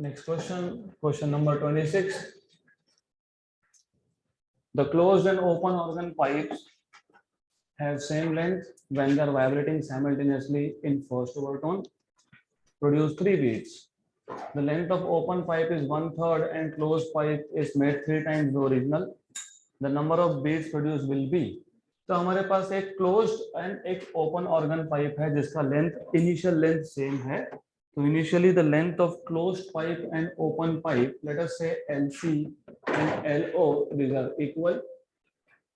Next question, question number 26. The closed and open organ pipes have same length when they are vibrating simultaneously in first overtone. Produce 3 beats. The length of open pipe is 1/3 and closed pipe is made 3 times the original. The number of beats produced will be. तो हमारे पास एक closed end एक open organ pipe है जिसका length initial length same है. तो initially the length of closed pipe and open pipe, let us से LC and LO, these are equal.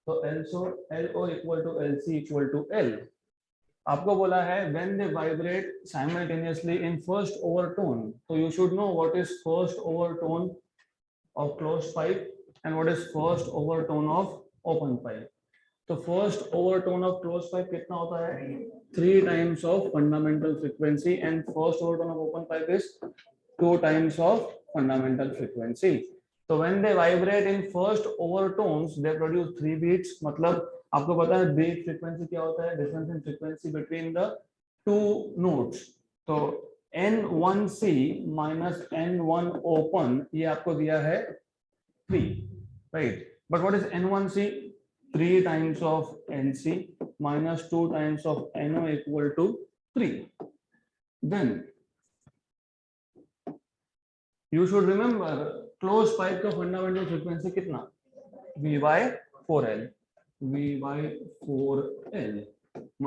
तो LO equal to LC equal to L. आपको बोला है when they vibrate simultaneously in first overtone, so you should know what is first overtone of closed pipe and what is first overtone of open pipe. तो first overtone of close pipe कितना होता है? 3 times of fundamental frequency and first overtone of open pipe is 2 times of fundamental frequency. तो when they vibrate in first overtones they produce 3 beats. मतलब आपको पता है beat frequency क्या होता है? Difference in frequency between the two notes. तो N1C minus N1 open ये आपको दिया है 3, right? But what is N1C? 3 times of NC minus 2 times of NO equal to 3. Then you should remember closed pipe का fundamental frequency कितना? V by 4L. V by 4L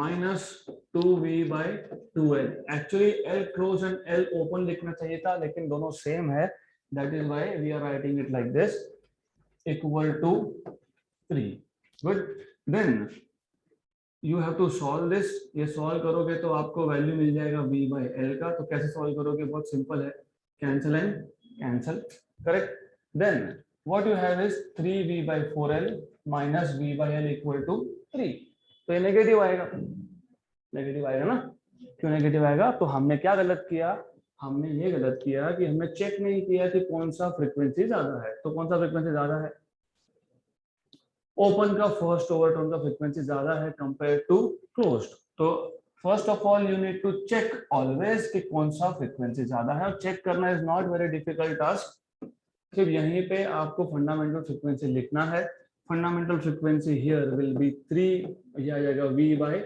minus 2V by 2L. Actually L close and L open लिखना चाहिए था लेकिन दोनों same है. That is why we are writing it like this, equal to 3. Good. Then you have to solve this. ये solve करोगे तो आपको वैल्यू मिल जाएगा V by L का. तो कैसे solve करोगे? बहुत सिंपल है, cancel and cancel, correct? Then what you have is 3V by 4L minus V by L equal to 3. तो ये नेगेटिव आएगा, नेगेटिव आएगा ना? क्यों नेगेटिव आएगा? तो हमने क्या गलत किया? हमने ये गलत किया कि हमने चेक नहीं किया कि कौन सा फ्रीक्वेंसी ज्यादा है. तो कौन सा फ्रीक्वेंसी ज्यादा है? ओपन का फर्स्ट ओवरटोन का फ्रीक्वेंसी ज्यादा है कंपेयर टू क्लोज्ड. तो first of all you need to check always कि कौन सा फ्रीक्वेंसी ज्यादा है. और चेक करना is not very difficult task. सिर्फ यहीं पे आपको फंडामेंटल फ्रीक्वेंसी लिखना है. Fundamental frequency here will be 3, ये आ जाएगा V by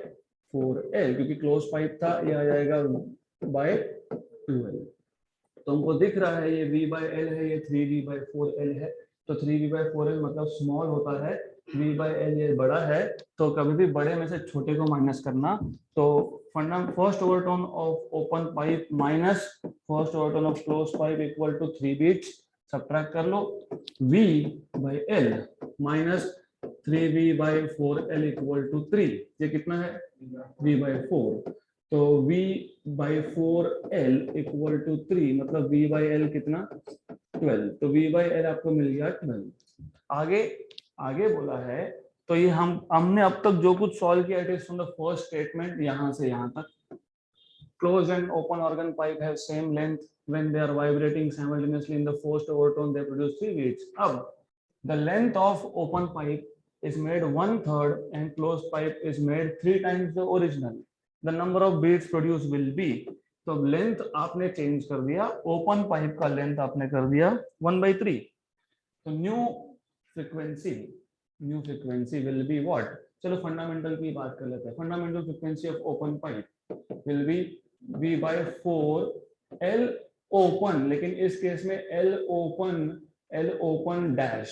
4L क्योंकि क्लोज पाइप था. ये आ जाएगा by 2L. तो हमको दिख रहा है ये V by L है, ये 3V by 4L है. तो 3V by 4L मतलब स्मॉल होता है, V by L ये बड़ा है. तो कभी भी बड़े में से छोटे को माइनस करना. तो first overtone of open pipe minus first overtone of close pipe equal to 3 beats. Subtract कर लो. V by L minus 3V by 4L equal to 3. ये कितना है? V by 4. तो V by 4L equal to 3 मतलब V by L कितना? 12. तो V by L आपको मिल गया 12. आगे बोला है. तो ये हमने अब तक जो कुछ सॉल्व किया it is from the first statement यहां से यहां तक. Close and open organ pipe have same length when they are vibrating simultaneously in the first overtone they produce 3 beats. अब the length of open pipe is made 1/3 and closed pipe is made 3 times the original. The number of beats produced will be. तो length आपने change कर दिया, open pipe का length आपने कर दिया 1/3. तो new frequency will be what? चलो फंडामेंटल की बात कर लेते हैं. Fundamental frequency of open pipe will be V by 4L open. लेकिन इस केस में L open dash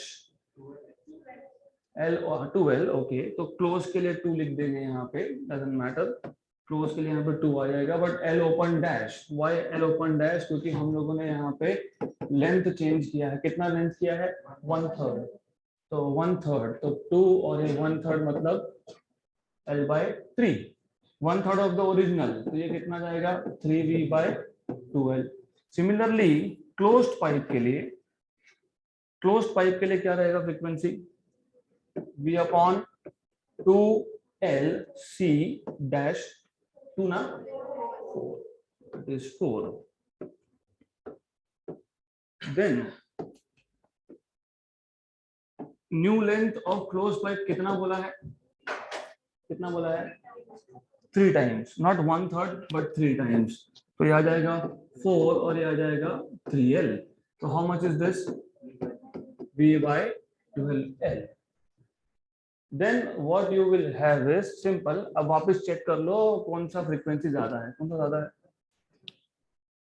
L2L. Okay, तो क्लोज के लिए 2 लिख देंगे यहाँ पे, डजंट मैटर. क्लोज के लिए यहाँ पे 2 आ जाएगा. But L open dash, why L open dash? क्योंकि हम लोगों ने यहाँ पे लेंथ चेंज किया है. कितना लेंथ किया है? 1/3. तो 1/3 तो 2 और ये 1/3 मतलब L by 3. 1/3 of the original. तो ये कितना जाएगा? 3V by 2L. Similarly closed pipe के लिए क्या रहेगा frequency? V upon 2L C dash 2 ना 4. It is 4. Then new length of close pipe कितना बोला है? 3 times, not 1/3 but 3 times. तो ये आ जाएगा 4 और ये आ जाएगा 3L। तो how much is this? V/12L। Then what you will have is simple. अब वापस चेक कर लो कौन सा फ्रीक्वेंसी ज्यादा है, कौन सा ज्यादा है,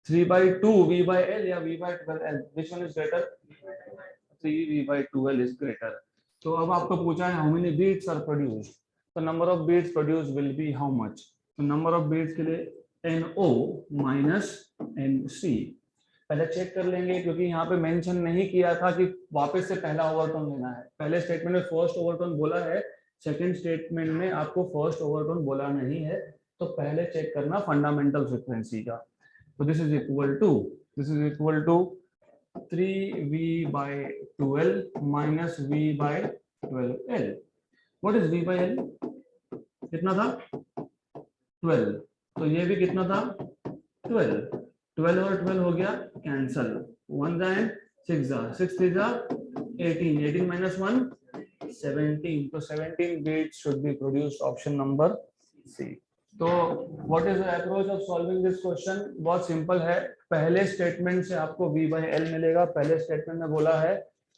3/2 V/L या V/12L? Which one is greater? 3 V/12L is greater. तो अब आपको पूछा है how many beats are produced. तो number of beats produced will be how much? तो number of beats के लिए NO minus NC पहले चेक कर लेंगे, क्योंकि यहाँ पे मेंशन नहीं किया था कि वापस से पहला ओवरटोन लेना है। पहले स्टेटमेंट में फर्स्ट ओवरटोन बोला है, सेकंड स्टेटमेंट में आपको फर्स्ट ओवरटोन बोला नहीं है। तो पहले चेक करना फंडामेंटल फ्रीक्वेंसी का। तो this is equal to 3V/12 minus V/12L. What is V/L? कितना था? 12। तो ये भी कितना था? 12। 12 और 12 हो गया कैंसल, 1 जाए 6 जा, 6 3 जा 18, 18 minus 1 17। तो 17 beats should be produced, option number C। तो what is the approach of solving this question? बहुत सिंपल है। पहले स्टेटमेंट से आपको V/L मिलेगा। पहले स्टेटमेंट में बोला है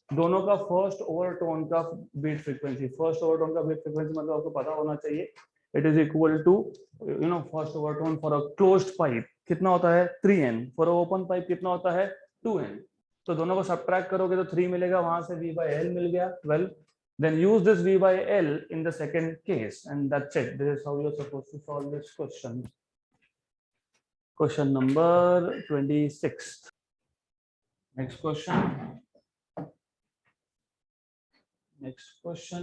दोनों का फर्स्ट ओवरटोन का बीट फ्रीक्वेंसी, फर्स्ट ओवरटोन का बीट फ्रीक्वेंसी मतलब आपको पता होना चाहिए। It is equal to first overtone for a closed pipe कितना होता है? 3N। For a open pipe कितना होता है? 2N। तो दोनों को सब्ट्रैक्ट करोगे तो 3 मिलेगा, वहां से V/L मिल गया 12। Then use this V/L in the second case, and that's it. This is how you're supposed to solve this question. Question number 26. Next question. Next question.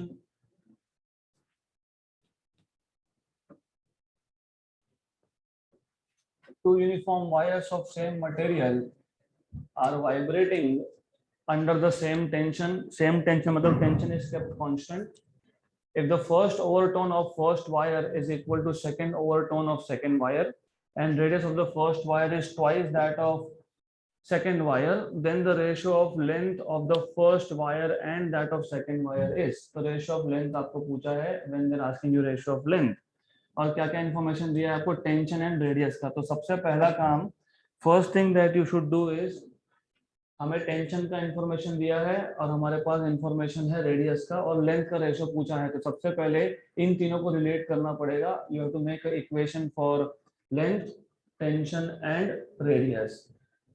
Two uniform wires of same material are vibrating under the same tension. Same tension मतलब tension is kept constant. If the first overtone of first wire is equal to second overtone of second wire and radius of the first wire is twice that of second wire, then the ratio of length of the first wire and that of second wire is. तो ratio of length आपको पूछा है when they're asking you ratio of length। और क्या क्या information दिया है आपको? टेंशन एंड रेडियस का। तो सबसे पहला काम, first thing that you should do is, हमें टेंशन का इंफॉर्मेशन दिया है और हमारे पास इंफॉर्मेशन है रेडियस का और लेंथ का रेशियो पूछा है। तो सबसे पहले इन तीनों को रिलेट करना पड़ेगा। You have to make a equation for length, tension and radius.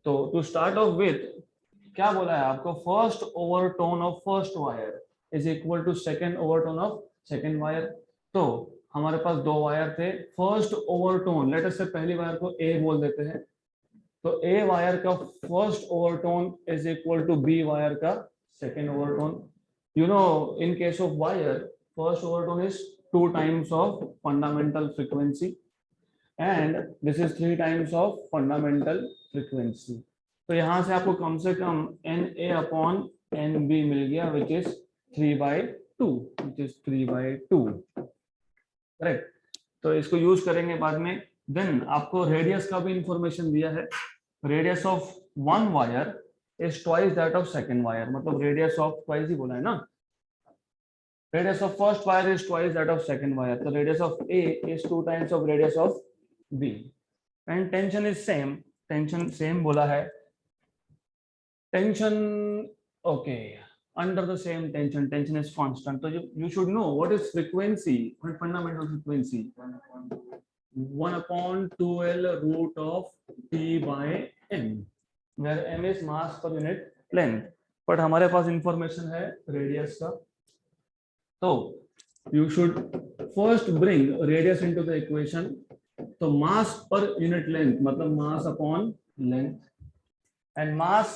तो टू स्टार्ट ऑफ विथ क्या बोला है आपको? First overtone of first wire is equal to second overtone of second wire. तो हमारे पास दो वायर थे, फर्स्ट ओवरटोन लेट अस से पहली वायर को ए बोल देते हैं। तो ए वायर का first overtone is equal to B wire का second overtone. You know in case of wire first overtone is 2 times of fundamental frequency and this is 3 times of fundamental frequency. तो यहां से आपको कम से कम NA/NB मिल गया which is 3/2 correct. तो इसको use करेंगे बाद में। देन आपको रेडियस का भी इंफॉर्मेशन दिया है। Radius of one wire is twice that of second wire, मतलब रेडियस ऑफ ट्वाइस ही बोला है ना। Radius of first wire is twice that of second wire. तो radius of A is 2 times of radius of B and tension is same. Tension सेम बोला है। Tension okay, under the same tension is constant. So you should know what is frequency, what fundamental frequency? 1/2L root of T/M, where M is mass per unit length. But हमारे पास information है radius का। तो you should first bring radius into the equation. तो mass per unit length मतलब mass upon length, and mass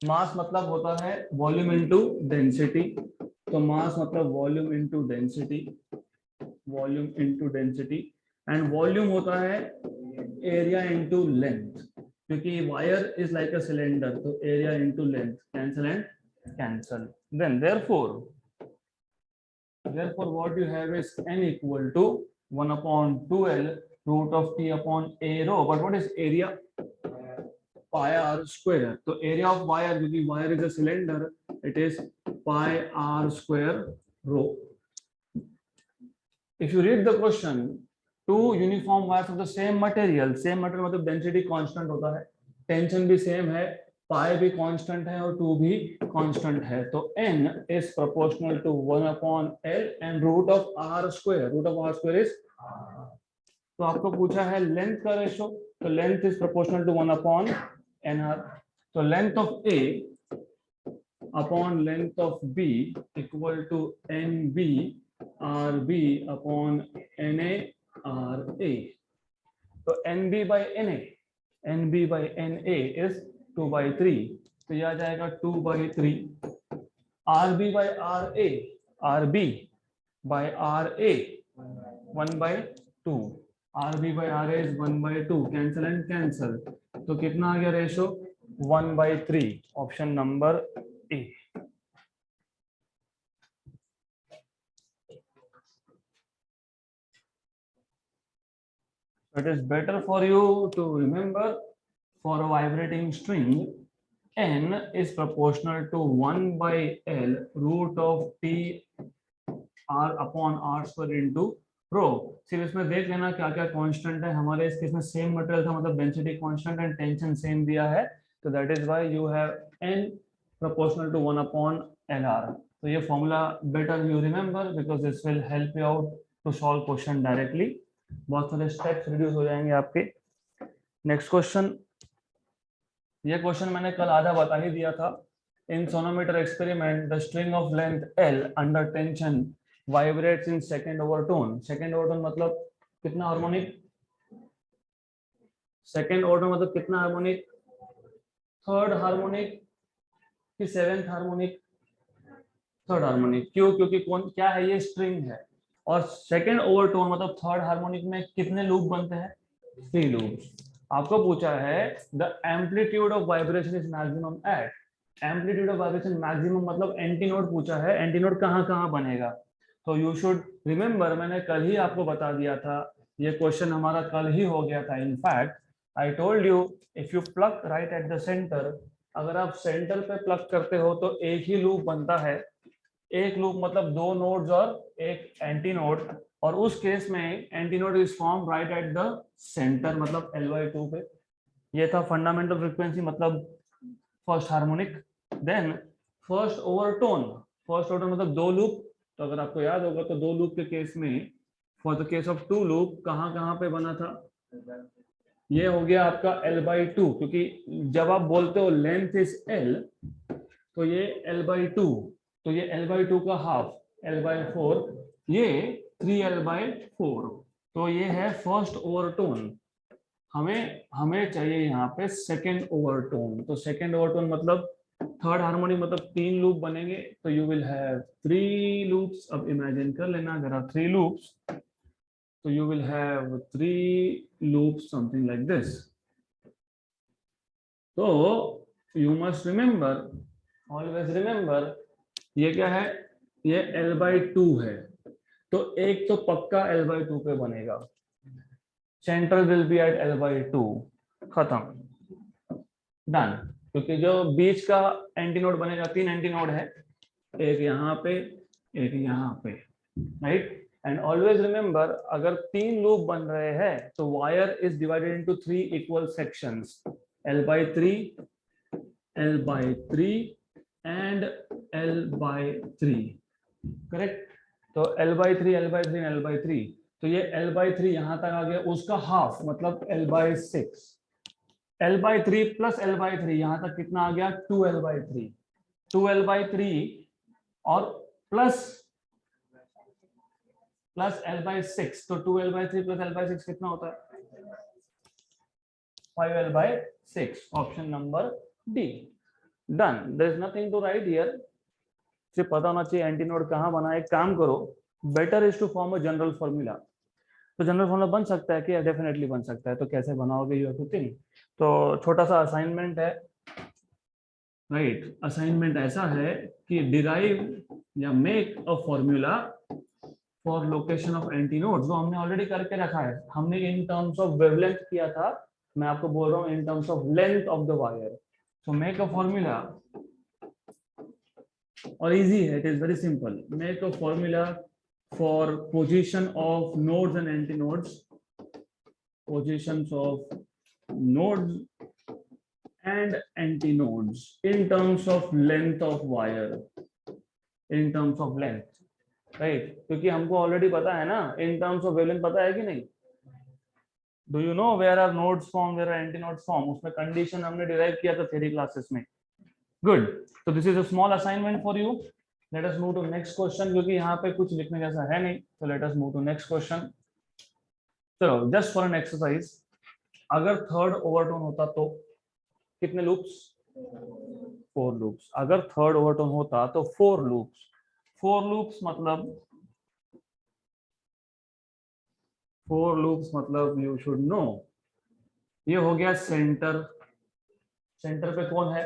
मतलब होता है volume into density. तो मास मतलब volume into density, volume into density, and volume होता है एरिया इनटू लेंथ, क्योंकि wire is like a cylinder. तो area into length, cancel and cancel. Then therefore what you have is n equal to 1/2L root of T upon A rho. But what is area? Pi r square. तो area of wire, क्योंकि wire is a cylinder, it is pi r square rho. If you read the question, two uniform wires of the same material, same material मतलब density constant होता है, tension भी same है, पाई भी constant है और 2 भी कांस्टेंट है, तो n is proportional to 1/l and root of r square, root of r square is, तो आपको पूछा है लेंथ का रेशो, तो length is proportional to 1/nr, तो length of A upon length of B equal to NB RB upon NA RA, तो NB by NA, NB by NA is 2/3, तो यह आ जाएगा 2/3, RB by RA, RB by RA 1/2, RB by RA is 1/2, cancel and cancel, तो कितना आ गया ratio 1/3, option number A. It is better for you to remember, for a vibrating string n is proportional to 1/l root of t r upon r square into rho। सिर्फ इसमें देख लेना क्या क्या कांस्टेंट है, हमारे इस केस में सेम मटेरियल था, मतलब density constant and tension same दिया है, तो that is why you have n proportional to 1/lr। तो ये formula better you remember because this will help you out to solve question directly, बहुत सारे स्टेप्स रिड्यूस हो जाएंगे आपके। नेक्स्ट क्वेश्चन, ये क्वेश्चन मैंने कल आधा बता ही दिया था। In sonometer experiment the string of length L under tension vibrates in second overtone. Second overtone मतलब कितना हार्मोनिक, सेकंड ओवरटोन मतलब कितना हार्मोनिक, थर्ड हार्मोनिक कि सेवेंथ हार्मोनिक, थर्ड हार्मोनिक। क्यों? क्योंकि कौन क्या है, ये स्ट्रिंग है, और सेकंड ओवरटोन मतलब थर्ड हार्मोनिक में कितने लूप बनते हैं, 3 लूप्स। आपको पूछा है the amplitude of vibration is maximum at, amplitude of vibration maximum मतलब एंटी नोड पूछा है, एंटी नोड कहाँ कहाँ बनेगा, तो यू शुड रिमेंबर, मैंने कल ही आपको बता दिया था, ये क्वेश्चन हमारा कल ही हो गया था। In fact I told you if you plug right at the centre, अगर आप सेंटर पे प्लग करते हो तो एक ही लूप बनता है, एक लूप मतलब 2 नोड्स और एक एंटी नोड, और उस केस में anti node is form right at the centre मतलब L/2 पे। ये था फंडामेंटल फ्रीक्वेंसी मतलब first harmonic. Then first overtone, first overtone मतलब 2 लूप, तो अगर आपको याद होगा तो 2 लूप के केस में for the case of 2 loop कहाँ कहाँ पे बना था, ये हो गया आपका L/2, क्योंकि जब आप बोलते हो लेंथ इज L तो ये L/2, तो ये L/2 का हाफ L/4, ये 3L/4, तो ये है फर्स्ट ओवरटोन। हमें चाहिए यहाँ पे सेकेंड ओवरटोन, तो सेकेंड ओवरटोन मतलब थर्ड हार्मोनिक मतलब 3 लूप बनेंगे, तो यू विल हैव 3 लूप्स। अब इमेजिन कर लेना, देयर आर 3 लूप्स, तो you will have 3 loops something like this. तो you must remember, always remember, ये क्या है, ये L/2 है, तो एक तो पक्का L/2 पे बनेगा, centre will be eight L/2, खत्म, डन। क्योंकि जो बीच का एंटी नोड बनेगा, 3 एंटी नोड है, एक यहाँ पे एक यहाँ पे, राइट। एंड ऑलवेज रिमेंबर, अगर 3 लूप बन रहे हैं तो wire is divided into 3 equal sections, L/3 L/3 and L/3, correct. तो L/3 L/3 L/3, तो ये L/3 यहां तक आ गया, उसका हाफ मतलब L/6, L/3 प्लस L/3 यहां तक कितना आ गया, 2L/3, 2L/3 और प्लस L/6, तो 2L/3 प्लस L/6 कितना होता है, 5L/6, option number D, done. There is nothing to write here, सिर्फ पता होना चाहिए एंटी नोड कहां बना है। एक काम करो, better is to form a general formula, तो जनरल फॉर्मूला बन सकता है कि, डेफिनेटली बन सकता है, तो कैसे बनाओगे, यू हैव टू थिंक। तो छोटा सा असाइनमेंट है, राइट। असाइनमेंट ऐसा है कि डिराइव या make a formula for location of anti nodes, जो हमने ऑलरेडी करके रखा है, हमने इन टर्म्स ऑफ वेवलेंथ किया था, मैं आपको बोल रहा हूँ इन terms of length of the wire. So make a formula, और इजी है, it is very simple. Make a formula for position of nodes and antinodes positions of nodes and antinodes in terms of length of wire, in terms of length, right? क्योंकि हमको already पता है ना, in terms of wavelength पता है कि नहीं? Do you know where are nodes form, where are antinodes form? उसमें कंडीशन हमने डिराइव किया था थ्योरी क्लासेस में. Good. So this is a small assignment for you. Let us move to next question, क्योंकि यहाँ पे कुछ लिखने जैसा है नहीं. So let us move to next question. चलो, just for an exercise, अगर थर्ड ओवरटोन होता तो कितने लूप्स? 4 लूप्स. अगर थर्ड ओवरटोन होता तो 4 लूप्स. 4 लूप्स मतलब यू शुड नो, ये हो गया सेंटर. सेंटर पे कौन है?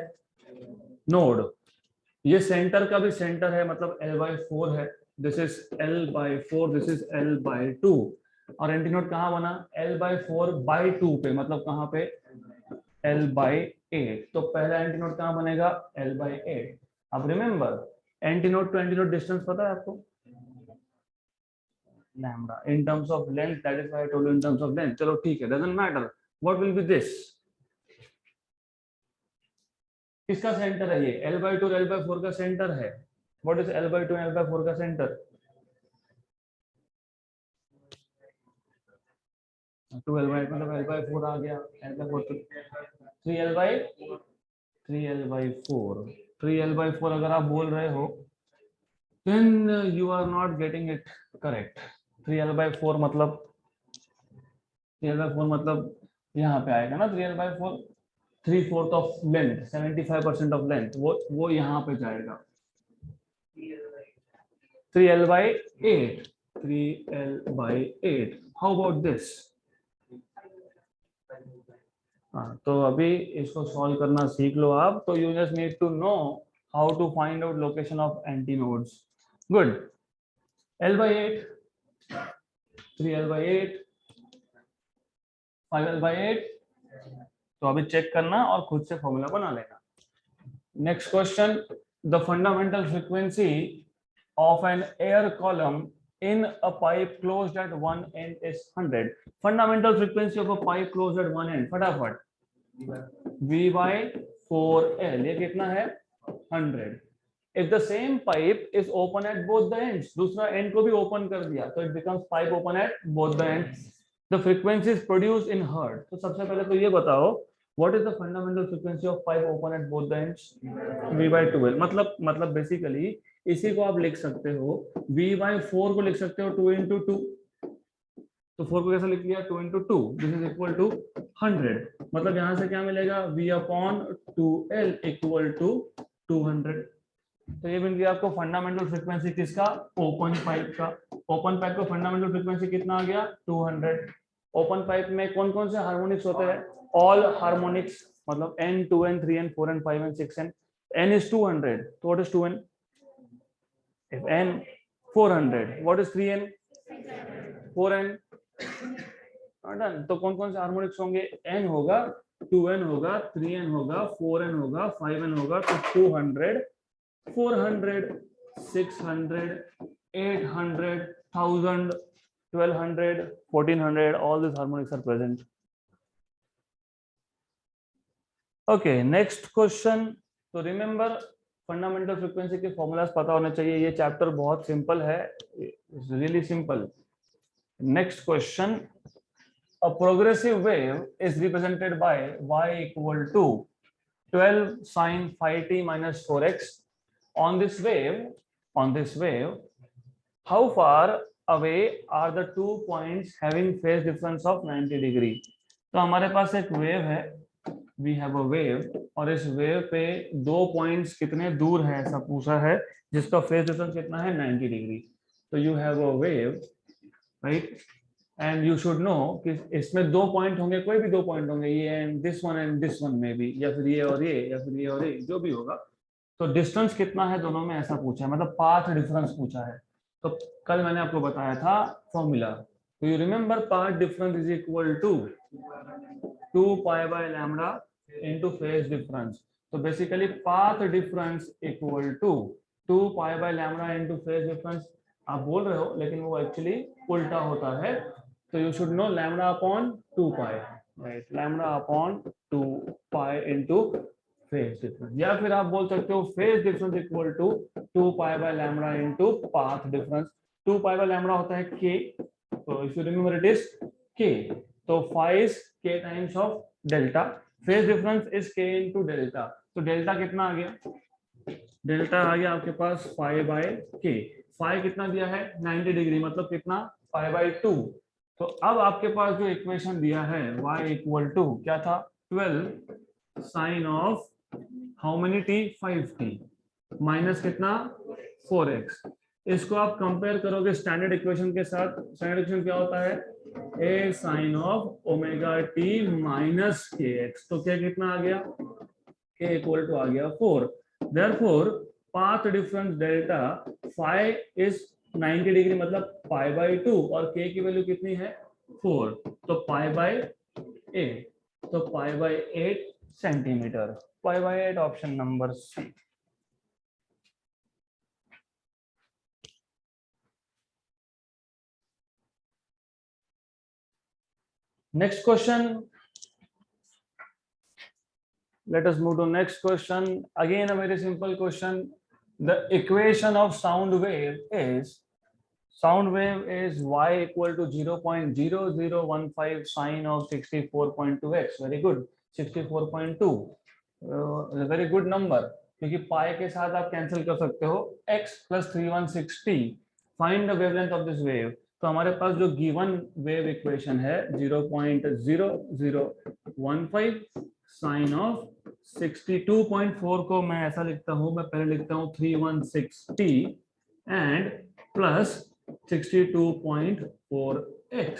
नोड. ये सेंटर का भी सेंटर है, मतलब L/4 है. This is L/4, this is L/2. और एंटीनोड कहाँ बना? L/4/2 पे, मतलब कहाँ पे? L/8. तो पहला एंटीनोड कहाँ बनेगा? L/8. अब remember, antinode to antinode distance पता है आपको? Lambda. In terms of length, that is why I told you in terms of length. चलो ठीक है, doesn't matter. What will be this? किसका सेंटर है ये? L/2 और L/4 का सेंटर है. व्हाट इज L/2 और L/4 का सेंटर? 2L/8 मतलब L/4 आ गया. L/4 3L/4. 3L/4 अगर आप बोल रहे हो, then you are not getting it correct. 3L/4 मतलब यहाँ पे आएगा ना. 3L/4 3/4 of length, 75% of length, वो यहाँ पे जाएगा. 3L/8. 3L/8. How about this? हाँ, तो अभी इसको सॉल्व करना सीख लो आप. तो you just need to know how to find out location of antinodes. Good. L/8, 3L/8, 5L/8. तो अभी चेक करना और खुद से फॉर्मूला बना लेना. Next question. The fundamental frequency of an air column in a pipe closed at one end is 100. Fundamental frequency of a pipe closed at one end, फटाफट. V/4L, ये कितना है? 100. If the same pipe is open at both the ends, दूसरा end को भी open कर दिया, तो it becomes pipe open at both the ends. The frequency is produced in hertz. तो सबसे पहले तो ये बताओ, what is the fundamental frequency of pipe open at both the ends? V/2L. मतलब बेसिकली इसी को आप लिख सकते हो, V/4 को लिख सकते हो 2 into 2. तो 4 को कैसे लिख लिया? 2 into 2. This is equal to 100. मतलब यहां से क्या मिलेगा? V/2L equal to 200. तो ये मिल गया आपको फंडामेंटल फ्रीक्वेंसी किसका? ओपन पाइप का. ओपन पाइप का फंडामेंटल फ्रीक्वेंसी कितना आ गया? 200. ओपन पाइप में कौन कौन से हार्मोनिक्स होते हैं? ऑल हार्मोनिक्स, मतलब N, 2N, 3N, 4N, 5N, 6N. N is 200. So what is 2N? If N 400, what is 3N? 4N. Done. तो कौन कौन से हार्मोनिक्स होंगे? N होगा, 2N होगा, 3N होगा, 4N होगा, 5N होगा. तो 200, 400, 600, 800, 1000, 1200, 1400, all these harmonics are present. Okay, next question. तो रिमेंबर, फंडामेंटल फ्रीक्वेंसी के फॉर्मूलाज पता होने चाहिए. ये चैप्टर बहुत सिंपल है, really simple. Next question. A progressive wave is represented by y equal to 12 sin phi t minus 4x. On this wave, how far away are the 2 points having phase difference of 90 degree? तो हमारे पास एक wave है, we have a wave, और इस wave पे 2 points कितने दूर है ऐसा पूछा है, जिसका फेज डिफरेंस कितना है? 90 डिग्री. तो you have a wave, right? And you should know कि इसमें 2 पॉइंट होंगे, कोई भी 2 पॉइंट होंगे, ये एंड दिस वन में भी, या फिर ये और ये, या फिर ये और ये, जो भी होगा. तो डिस्टेंस कितना है दोनों में ऐसा पूछा है, मतलब पाथ डिफरेंस पूछा है. तो कल मैंने आपको बताया था फॉर्मूला. तो you remember, path difference is equal to 2 pi by lambda into phase difference. तो basically path difference equal to 2 pi by lambda into phase difference. आप बोल रहे हो, लेकिन वो एक्चुअली उल्टा होता है. तो you should know lambda upon 2 pi, right, lambda upon 2 pi into phase difference, या फिर आप बोल सकते हो phase difference equal to 2 pi by lambda into path difference. 2 pi by lambda होता है k, तो if you remember it is k, तो phi is k times of delta, phase difference is k into delta, तो delta कितना आ गया, delta आ गया आपके पास फाइव बाय के, फाइव कितना दिया है 90 डिग्री, मतलब कितना 5/2। तो अब आपके पास जो इक्वेशन दिया है y इक्वल टू क्या था 12 sine of how many t 5t minus कितना 4x, इसको आप कंपेयर करोगे स्टैंडर्ड इक्वेशन के साथ। स्टैंडर्ड इक्वेशन क्या होता है a sine of omega t minus k x, तो क्या कितना आ गया k इक्वल टू आ गया 4। Therefore, path difference delta phi is 90 degree, मतलब pi by 2, और k की वैल्यू कितनी है 4, तो pi by 8, तो pi by 8 centimetre, pi by 8 option number C. Next question, let us move to next question. Again a very simple question. The equation of sound wave is y equal to 0.0015 sine of 64.2x. Very good, 64.2 is a very good number, क्योंकि पाई के साथ आप cancel कर सकते हो x plus 316t। Find the wavelength of this wave, तो हमारे पास जो गिवन वेव इक्वेशन है 0.0015 साइन ऑफ 62.4 को मैं ऐसा लिखता हूं, मैं पहले लिखता हूं 316t एंड प्लस 62.4x।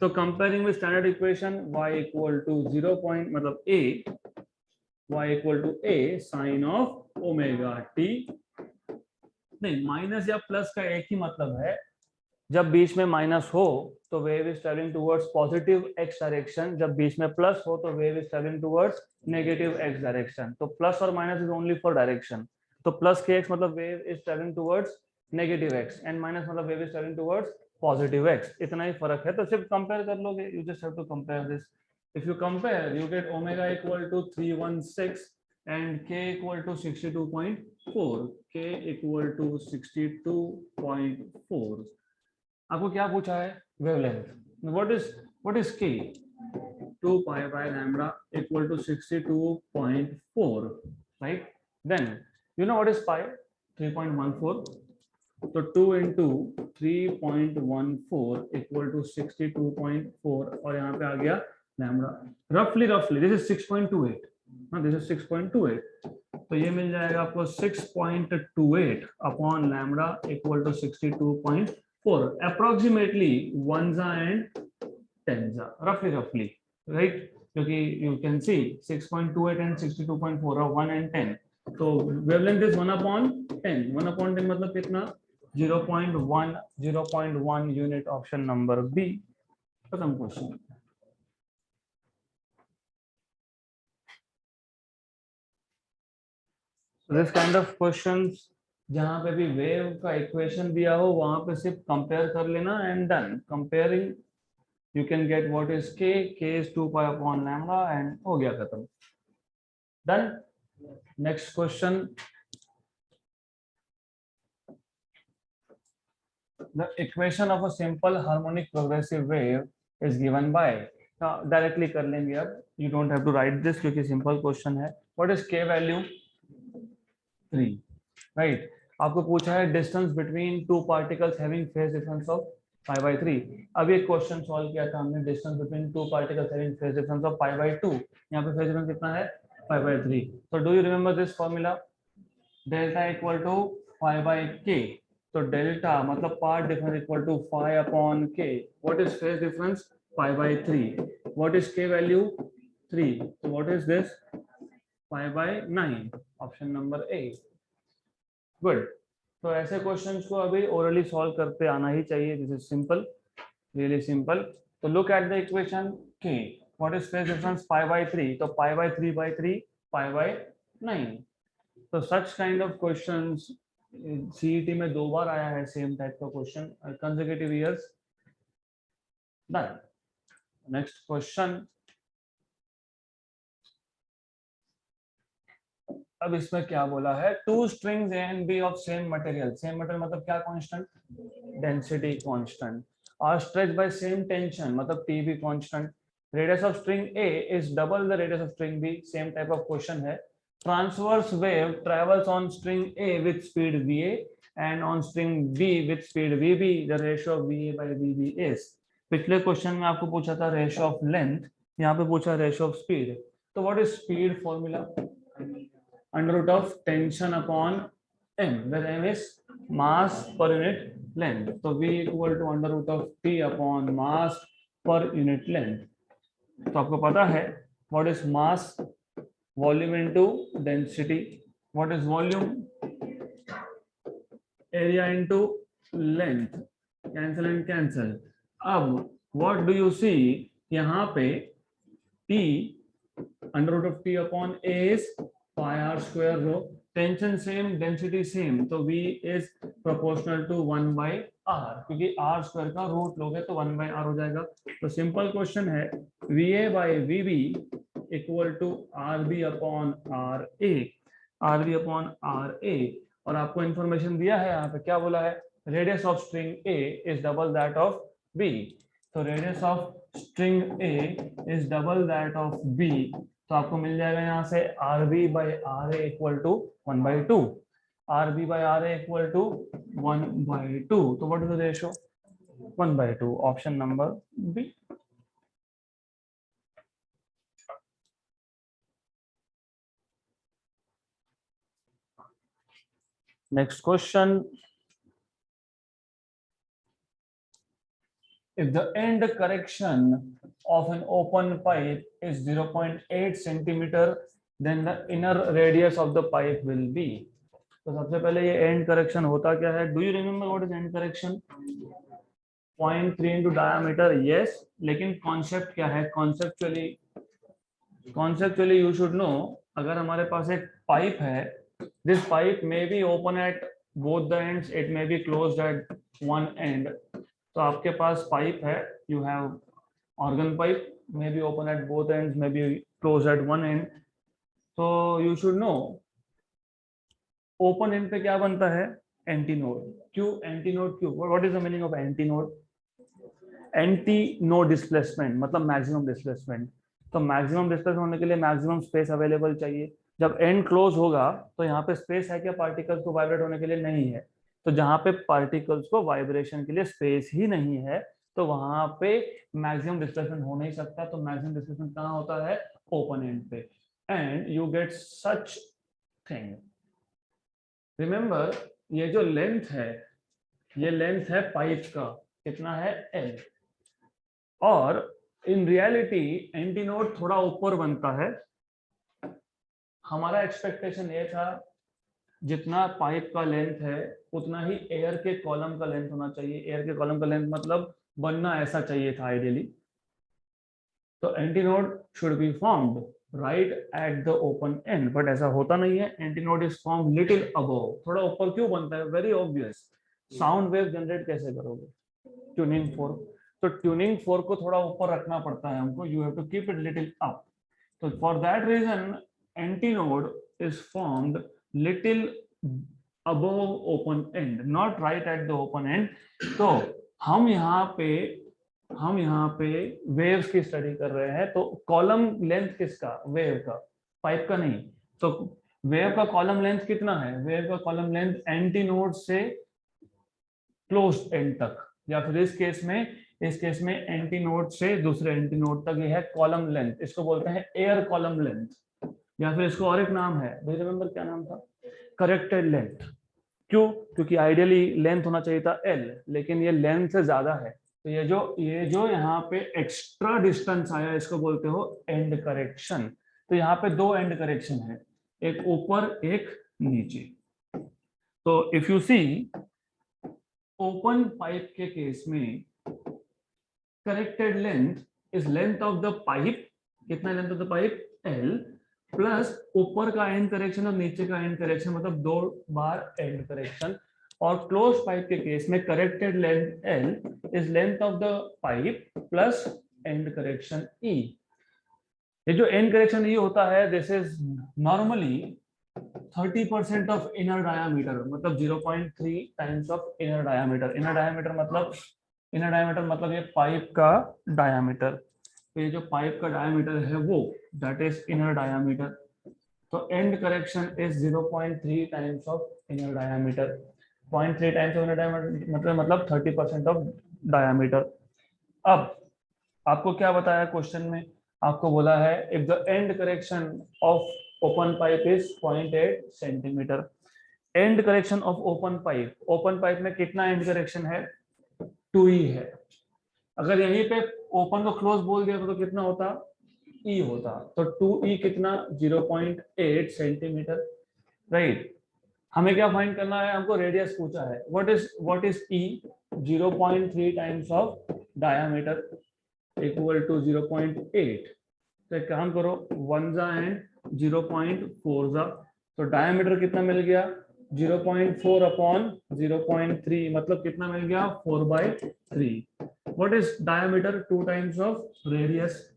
तो comparing with standard equation y equal to 0 point मतलब a, y equal to a sine of omega t, नहीं माइनस या प्लस का एक ही मतलब है, जब बीच में माइनस हो तो wave is travelling towards positive x direction, जब बीच में प्लस हो तो wave is travelling towards negative x direction. तो प्लस और minus is only for direction, तो प्लस के x मतलब wave is travelling towards negative x and minus मतलब wave is travelling towards positive x, इतना ही फर्क है। तो सिर्फ कंपेयर कर लोगे, you just have to compare this. If you compare you get omega equal to 316 and k equal to 62.4, k equal to 62.4। आपको क्या पूछा है wavelength, what is k, 2 pi by lambda equal to 62.4, right? Then you know what is pi, 3.14, तो 2 into 3.14 equal to 62.4, और यहाँ पे आ गया lambda, roughly this is 6.28, this is 6.28, तो ये मिल जाएगा आपको 6.28 upon lambda equal to 62.4, approximately 1 and 10 रफली, राइट, क्योंकि यू कैन सी 6.28 एंड 62.4 और 1 एंड 10, तो वेवलेंथ इज 1/10, 1/10 मतलब कितना 0.1 यूनिट, ऑप्शन नंबर बी। खत्म question. This kind of questions जहां पे भी वेव का इक्वेशन दिया हो वहां पे सिर्फ कंपेयर कर लेना and done. Comparing you can get what is k, k is 2 pi upon lambda and हो गया खत्म, done. Next question, the equation of a simple harmonic progressive wave is given by, directly कर लेंगे अब, you don't have to write this क्योंकि simple question है। what is k value 3, right. आपको पूछा है distance between two particles having phase difference of π/3। अभी एक क्वेश्चन सॉल्व किया था हमने, distance between two particles having phase difference of π/2, यहाँ पे फेज डिफरेंस कितना है π/3। तो do you remember this formula, delta equal to π/k, तो डेल्टा मतलब part difference equal to phi upon k। What is phase difference π/3, what is k value 3, तो what is this π/9, option number A. Good, तो ऐसे questions को अभी orally solve करते आना ही चाहिए, this is simple, really simple. तो look at the equation k, what is phase difference π/3, तो π/3/3 π/9। तो such kind of questions CET में 2 बार आया है सेम टाइप का question consecutive years. Done. Next question. अब इसमें क्या बोला है, two strings A and B of same material, same material मतलब क्या constant, density constant, are stretched by same tension मतलब टी भी constant, radius of string A is double the radius of string B, same type of question है, transverse wave travels on string A with speed va and on string b with speed vb, the ratio of va by vb is, पिछले question में आपको पूछा था ratio of length, यहाँ पे पूछा ratio of speed, तो what is speed formula, under root of tension upon m, where m is mass per unit length, so v equal to under root of t upon mass per unit length। तो आपको पता है what is mass, volume into density, what is volume, area into length, cancel and cancel। अब what do you see, यहाँ पे t under root of t upon a is pi r square rho, tension same density same, तो v is proportional to 1 by r, क्योंकि r square का root लोगे तो 1 by r हो जाएगा। तो सिंपल क्वेश्चन है va by vb equal to rb upon ra, rb upon ra, और आपको इंफॉर्मेशन दिया है यहाँ पे, क्या बोला है, radius of string a is double that of b, तो radius of string a is double that of b, तो आपको मिल जाएगा यहाँ से rb by ra equal to 1/2, rb by ra equal to 1/2, तो what is the ratio, 1/2, option number B. Next question, if the end correction of an open pipe is 0.8 centimeter, then the inner radius of the pipe will be, तो सबसे पहले ये end correction होता क्या है, do you remember what is end correction, 0.3 into diameter, yes, लेकिन concept क्या है, conceptually you should know, अगर हमारे पास एक pipe है, this pipe may be open at both the ends, it may be closed at one end, तो आपके पास पाइप है, you have organ pipe, may be open at both ends, may be close at one end, तो you should know open end पे क्या बनता है, antinode, क्यों एंटी नोड, क्यों, what is the meaning of antinode, एंटी नोड डिस्प्लेसमेंट मतलब मैक्सिमम डिस्प्लेसमेंट, तो मैक्सिमम डिस्प्लेसमेंट होने के लिए मैक्सिमम स्पेस अवेलेबल चाहिए, जब एंड क्लोज होगा तो यहाँ पे स्पेस है क्या पार्टिकल्स को वाइब्रेट होने के लिए, नहीं है, तो जहां पे पार्टिकल्स को वाइब्रेशन के लिए स्पेस ही नहीं है तो वहां पे मैक्सिमम डिस्प्लेसमेंट हो नहीं सकता, तो मैक्सिमम डिस्प्लेसमेंट कहाँ होता है, ओपन एंड पे, and you get such thing, remember ये जो लेंथ है, ये लेंथ है पाइप का, कितना है L, और इन रियलिटी एंटी नोड थोड़ा ऊपर बनता है, हमारा एक्सपेक्टेशन ये था जितना पाइप का लेंथ है उतना ही एयर के कॉलम का लेंथ होना चाहिए, एयर के कॉलम का लेंथ मतलब बनना ऐसा चाहिए था आइडियली, तो antinode should be formed right at the open end, but ऐसा होता नहीं है, anti node is form little above, थोड़ा ऊपर क्यों बनता है, very obvious, sound wave generate कैसे करोगे, ट्यूनिंग फोर्क, तो ट्यूनिंग फोर्क को थोड़ा ऊपर रखना पड़ता है हमको, you have to keep it little up, तो for that reason anti node is formed little above open end, not right at the open end, तो हम यहाँ पे वेव्स की स्टडी कर रहे हैं, तो कॉलम लेंथ किसका, वेव का, पाइप का नहीं, तो वेव का कॉलम लेंथ कितना है, वेव का कॉलम लेंथ एंटी नोड से क्लोज्ड एंड तक, या फिर इस केस में एंटी नोड से दूसरे एंटी नोड तक, ये है कॉलम लेंथ, इसको बोलते हैं एयर कॉलम लेंथ, या फिर इसको और एक नाम है, डू यू रिमेंबर क्या नाम था, करेक्टेड लेंथ, क्यों, क्योंकि आइडियली लेंथ होना चाहिए था L, लेकिन ये लेंथ से ज्यादा है, तो ये जो यहाँ पे एक्स्ट्रा डिस्टेंस आया इसको बोलते हो एंड करेक्शन, तो यहाँ पे दो एंड करेक्शन है, एक ऊपर एक नीचे, तो if you see open pipe के केस में corrected length is length of the pipe, कितना length of the pipe L, plus ऊपर का एंड करेक्शन और नीचे का एंड करेक्शन, मतलब 2 बार एंड करेक्शन, और क्लोज पाइप के केस में corrected length L is length of the pipe plus and correction E। ये जो एंड करेक्शन E होता है this is normally 30% of inner diameter, मतलब 0.3 times of inner diameter. Inner diameter मतलब ये पाइप का डायामीटर, तो ये जो पाइप का डायामीटर है वो दैट इज इनर डायामीटर। तो and correction is 0.3 times of inner diameter. 0.3 times of inner diameter मतलब 30% ऑफ डायामीटर। अब आपको क्या बताया क्वेश्चन में, आपको बोला है if the end correction of open pipe is 0.8 centimetre. And correction of open pipe में कितना एंड करेक्शन है, 2e है। अगर यहीं पे ओपन को क्लोज बोल दिया तो कितना होता, e होता। तो 2e कितना 0.8 सेंटीमीटर, राइट। हमें क्या फाइंड करना है, हमको रेडियस पूछा है। What is e, 0.3 times of diameter equal to 0.8। तो एक काम करो 1 जा एंड 0.4 जा, तो डायमीटर कितना मिल गया 0.4 अपॉन 0.3 मतलब कितना मिल गया 4/3। What is diameter, 2 times of radius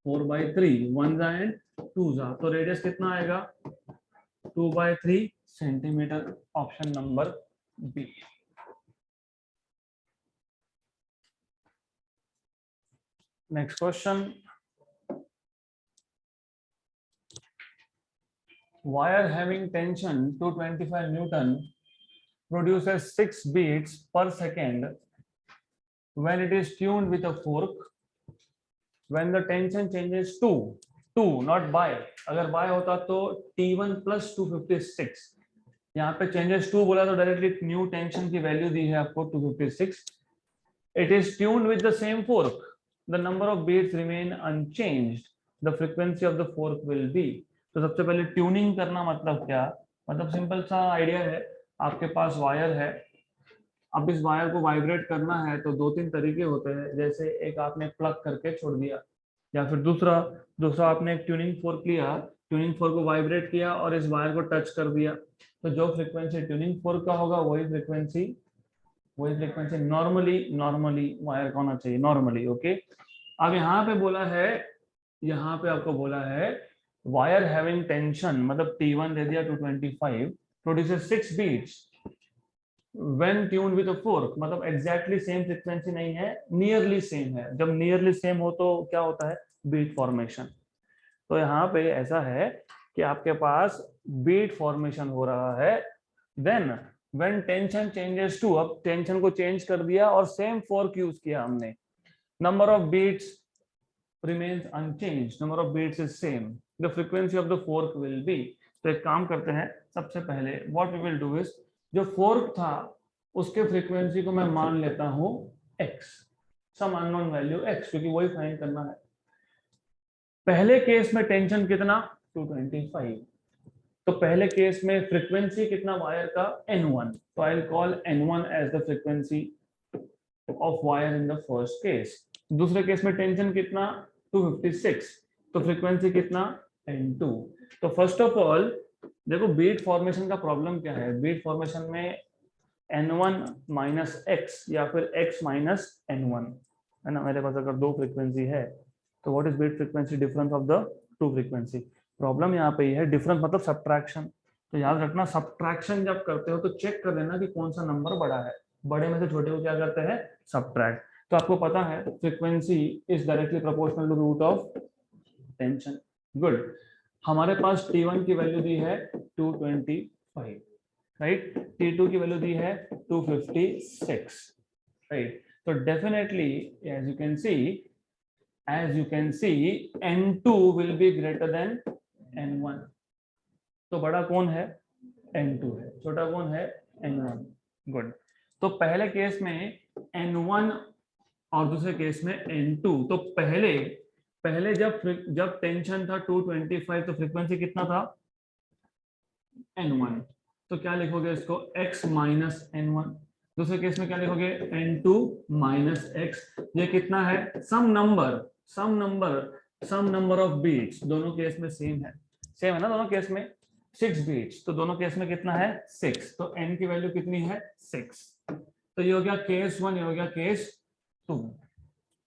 4/3, 1 जा एंड 2 जा, तो रेडियस कितना आएगा 2/3 centimetre. Option number B. Next question, wire having tension 225 Newton produces 6 beats per second when it is tuned with a fork. When the tension changes to not by, अगर by होता तो T1 plus 256, यहाँ पे changes to बोला तो directly new tension की value दी है आपको 256। It is tuned with the same fork. The number of beats remain unchanged. The frequency of the fork will be. तो सबसे पहले ट्यूनिंग करना मतलब क्या, मतलब सिंपल सा आइडिया है, आपके पास वायर है, अब इस वायर को वाइब्रेट करना है तो 2-3 तरीके होते हैं। जैसे एक आपने प्लग करके छोड़ दिया, या फिर दूसरा आपने एक ट्यूनिंग फोर्क लिया, ट्यूनिंग फोर्क को वाइब्रेट किया और इस वायर को टच कर दिया, तो जो फ्रीक्वेंसी ट्यूनिंग फोर्क का होगा वही फ्रीक्वेंसी नॉर्मली वायर का होना चाहिए, नॉर्मली। ओके, अब यहाँ पे आपको बोला है वायर हैविंग टेंशन, मतलब T1 दे दिया 225, produces 6 beats when tuned with a fork, मतलब एग्जैक्टली सेम फ्रीक्वेंसी नहीं है, नियरली सेम है। जब नियरली सेम हो तो क्या होता है, बीट फॉर्मेशन। तो यहाँ पे ऐसा है कि आपके पास बीट फॉर्मेशन हो रहा है। Then when tension changes to, अब टेंशन को चेंज कर दिया और सेम फोर्क यूज किया हमने, number of beats remains unchanged, number of beats is same, the frequency of the fork will be। तो एक काम करते हैं, सबसे पहले what we will do is, जो फोर्क था उसके फ्रीक्वेंसी को मैं मान लेता हूं x, some unknown value x, क्योंकि वही फाइंड करना है। पहले केस में टेंशन कितना 225, तो पहले केस में फ्रीक्वेंसी कितना वायर का n1, तो I will call n1 as the frequency of wire in the first case. दूसरे केस में टेंशन कितना 256, तो फ्रीक्वेंसी कितना n2। तो फर्स्ट ऑफ ऑल देखो बीट फॉर्मेशन का प्रॉब्लम क्या है, बीट फॉर्मेशन में n1 माइनस x या फिर x माइनस n1 है ना। मेरे पास अगर दो फ्रीक्वेंसी है तो what is beat frequency, difference of the two frequency. Problem यहाँ पे है डिफरेंस मतलब सब्ट्रैक्शन, तो याद रखना सब्ट्रैक्शन जब करते हो तो चेक कर लेना कि कौन सा नंबर बड़ा है, बड़े में से छोटे को क्या करते हैं सब्ट्रैक्ट। तो आपको पता है frequency is directly proportional to root of tension. Good, हमारे पास T1 की वैल्यू दी है 225, राइट, T2 की वैल्यू दी है 256, राइट। तो definitely as you can see n2 will be greater than n1। तो बड़ा कौन है n2 है, छोटा कौन है n1। गुड, तो पहले केस में n1 और दूसरे केस में n2। तो पहले जब टेंशन था 225 तो फ्रीक्वेंसी कितना था n1, तो क्या लिखोगे इसको x माइनस n1। दूसरे केस में क्या लिखोगे n2 माइनस x। ये कितना है सम नंबर ऑफ बीट्स, दोनों केस में सेम है ना दोनों केस में। 6 बीट्स, तो दोनों केस में कितना है 6, तो n की वैल्यू कितनी है 6। तो ये हो गया केस 1, ये हो गया केस 2।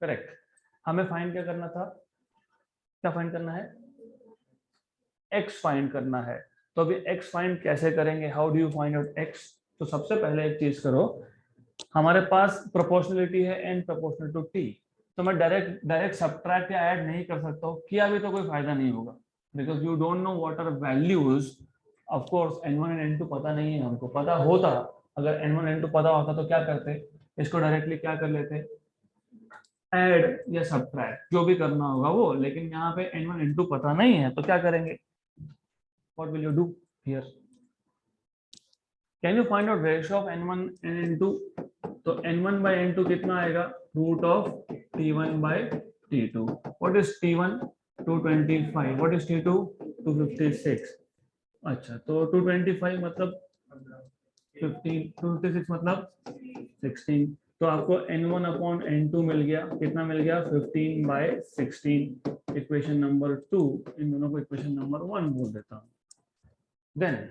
करेक्ट। हमें फाइंड क्या करना था, क्या फाइंड करना है, x फाइंड करना है। तो अभी x फाइंड कैसे करेंगे, how do you find out x? तो सबसे पहले एक चीज करो, हमारे पास प्रोपोर्शनलिटी है n प्रोपोर्शनल टू t, तो मैं डायरेक्ट सब्ट्रैक्ट या ऐड नहीं कर सकता हूँ, किया भी तो कोई फायदा नहीं होगा, because you don't know what are values. Of course n1 and n2 पता नहीं है हमको, पता होता, अगर n1 n2 पता होता तो क्या करते, इसको डायरेक्टली क्या कर लेते, ऐड या सब्ट्रैक्ट, जो भी करना होगा वो, लेकिन यहाँ पे n1 n2 पता नहीं है तो क्या करेंगे, what will you do here, can you find out ratio of n1 and n2? तो n1 by n2 कितना आएगा, root of t1 by t2। What is t1? 225। What is t2? 256। अच्छा, तो 225 मतलब 15, 256 मतलब 16, तो आपको n1 अपॉन n2 मिल गया, कितना मिल गया 15 by 16। इक्वेशन नंबर 2, इन दोनों को इक्वेशन नंबर 1 बोल देता हूँ। Then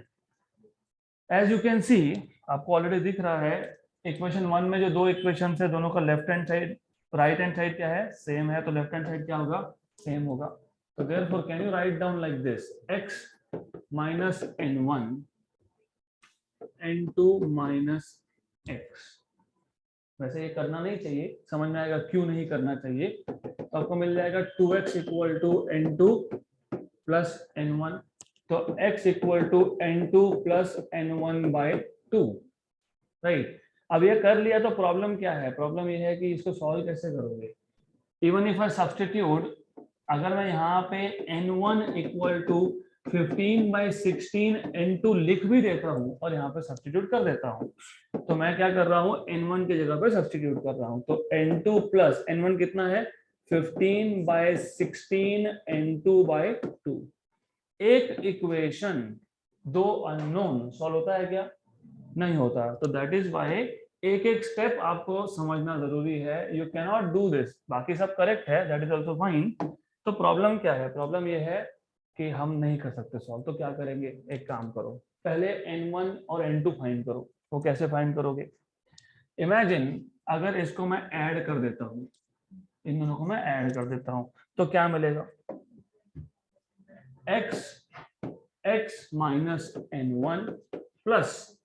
as you can see, आपको ऑलरेडी दिख रहा है, इक्वेशन 1 में जो दो इक्वेशन है दोनों का left hand side right hand side क्या है, सेम है, तो लेफ्ट हैंड साइड क्या होगा, सेम होगा। तो therefore can you write down like this, x minus n1 n2 minus x। वैसे ये करना नहीं चाहिए, समझ में आएगा क्यों नहीं करना चाहिए। तो आपको मिल जाएगा 2x equal to n2 plus n1, तो x equal to n2 plus n1 by 2, right. अब ये कर लिया तो प्रॉब्लम क्या है, प्रॉब्लम ये है कि इसको सॉल्व कैसे करोगे। इवन इफ आई सब्स्टिट्यूट, अगर मैं यहाँ पे n1 equal to 15 by 16 n2 लिख भी देता हूँ और यहाँ पे सब्स्टिट्यूट कर देता हूँ, तो मैं क्या कर रहा हूँ, n1 की जगह पे सब्स्टिट्यूट कर रहा हूँ, तो n2 प्लस n1 कितना है 15 by 16 n2 by 2। एक इक्वेशन दो अननोन सॉल्व होता है क्या, नहीं होता। तो दैट इज वाई एक एक स्टेप आपको समझना जरूरी है, you can not do this, बाकी सब करेक्ट है, दैट इज ऑल्सो फाइन। तो प्रॉब्लम क्या है, प्रॉब्लम ये है कि हम नहीं कर सकते सॉल्व, तो क्या करेंगे, एक काम करो, पहले n1 और n2 फाइंड करो। वो कैसे फाइंड करोगे, इमेजिन अगर इसको मैं ऐड कर देता हूँ, इन दोनों को मैं ऐड कर देता हूँ, तो क्या मिलेगा, x minus n1 plus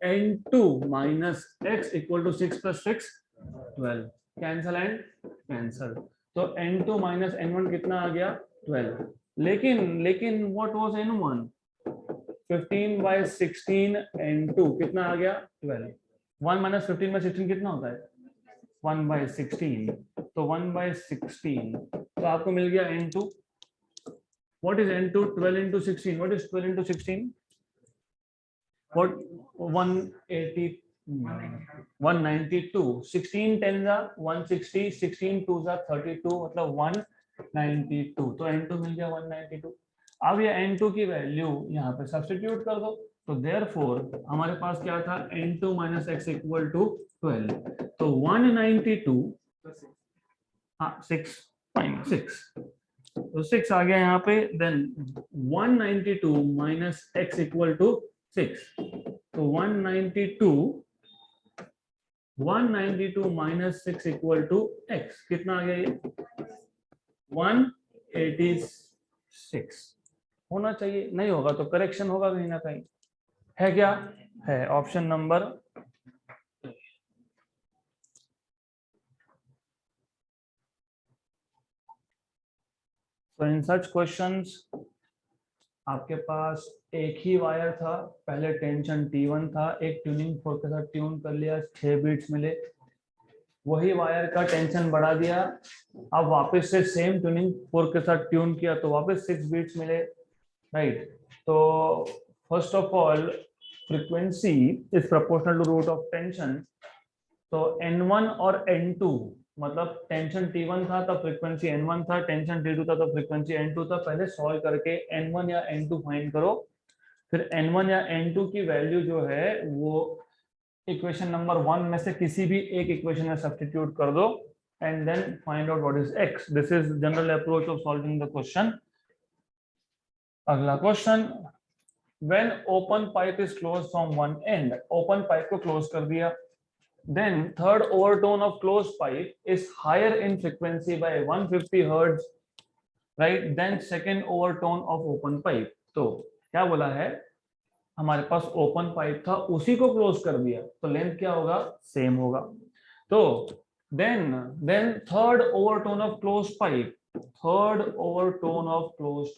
n2 minus x equal to 6 plus 6 12, cancel and cancel, तो n2 माइनस n1 कितना आ गया 12। लेकिन what was n1, 15 by 16 n2 कितना आ गया 12। 1 माइनस 15 by 16 कितना होता है 1 by 16, तो 1 by 16, तो आपको मिल गया n2। What is n2, 12 into 16, what is 12 into 16, what 180 192, 16 10 160, 16 2 32, मतलब 192, तो n2 मिल गया 192। अब ये n2 की वैल्यू यहाँ पे सब्स्टिट्यूट कर दो, तो देयरफॉर हमारे पास क्या था, n2 minus x equal to 12, तो 192, हाँ 6 माइनस 6, तो 6 आ गया यहाँ पे, then 192 minus x equal to 6, तो 192 माइनस 6 इक्वल टू x, कितना आ गया ये 186 होना चाहिए, नहीं होगा तो करेक्शन होगा कहीं ना कहीं, है क्या, है option number. So in such questions आपके पास एक ही वायर था, पहले टेंशन T1 था, एक ट्यूनिंग फोर्क के साथ ट्यून कर लिया, 6 बीट्स मिले, वही वायर का टेंशन बढ़ा दिया, अब वापस से सेम ट्यूनिंग फोर्क के साथ ट्यून किया तो वापस 6 बीट्स मिले, राइट। तो first of all frequency is proportional to root of tension, तो n1 और n2, मतलब टेंशन T1 था तब फ्रीक्वेंसी n1 था, टेंशन T2 था तब फ्रीक्वेंसी n2 था। पहले सॉल्व करके n1 या n2 फाइंड करो, फिर n1 या n2 की वैल्यू जो है वो इक्वेशन नंबर 1 में से किसी भी एक इक्वेशन में सब्स्टिट्यूट कर दो, and then find out what is x। This is general approach of solving the question. अगला question, when open pipe is closed from one end, open pipe को close कर दिया, then third overtone of closed pipe is higher in frequency by 150 hertz, right, then second overtone of open pipe. तो क्या बोला है, हमारे पास open pipe था, उसी को क्लोज कर दिया, तो लेंथ क्या होगा, सेम होगा. तो then third overtone of closed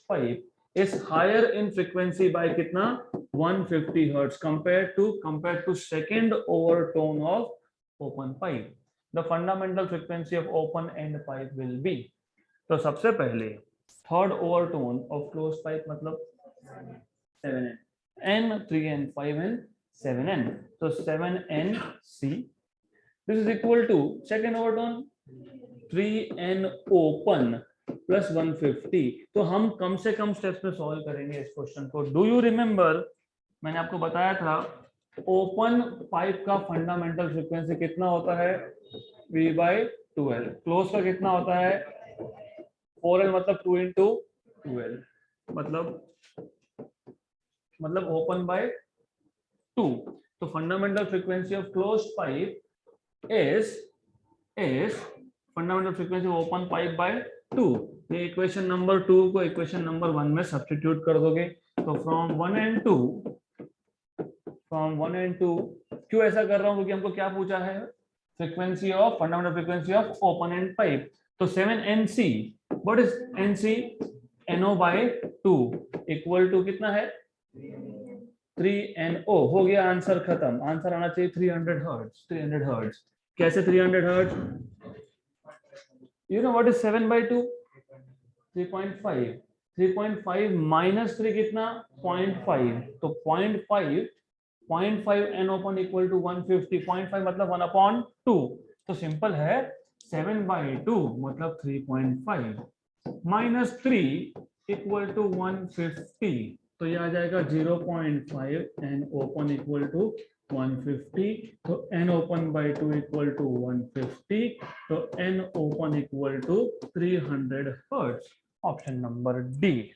pipe is higher in frequency by कितना, 150 hertz compared to second overtone of open pipe. The fundamental frequency of open end pipe will be. तो सबसे पहले third overtone of closed pipe मतलब 7n, n 3n 5n 7n, so 7nc. This is equal to second overtone 3n open plus 150. तो हम कम से कम steps में solve करेंगे इस क्वेश्चन को. डू यू रिमेम्बर, मैंने आपको बताया था ओपन पाइप का फंडामेंटल फ्रीक्वेंसी कितना होता है, V/12. क्लोज का कितना होता है, 4L मतलब 2 into 2L, मतलब ओपन बाय 2. तो fundamental frequency of closed pipe is fundamental frequency of open pipe by 2. ये इक्वेशन नंबर 2 को इक्वेशन नंबर 1 में सब्स्टिट्यूट कर दोगे, तो फ्रॉम 1 and 2, क्यों ऐसा कर रहा हूं, क्योंकि हमको क्या पूछा है, frequency of fundamental frequency of open end pipe. तो 7nc, what is nc, no/2 equal to कितना है, 3no. हो गया, आंसर खत्म. आंसर आना चाहिए 300 हर्ट्ज. कैसे 300 hertz, you know what is 7/2, 3.5. 3.5 minus 3 कितना, 0.5. तो 0.5 n ओपन इक्वल टू 150. 0.5 मतलब 1/2. तो सिंपल है, 7/2 मतलब 3.5 माइनस 3 इक्वल टू 150. तो ये आ जाएगा 0.5 n ओपन इक्वल टू 150. तो n open by 2 equal to 150. तो n open equal to 300 hertz. Option number D.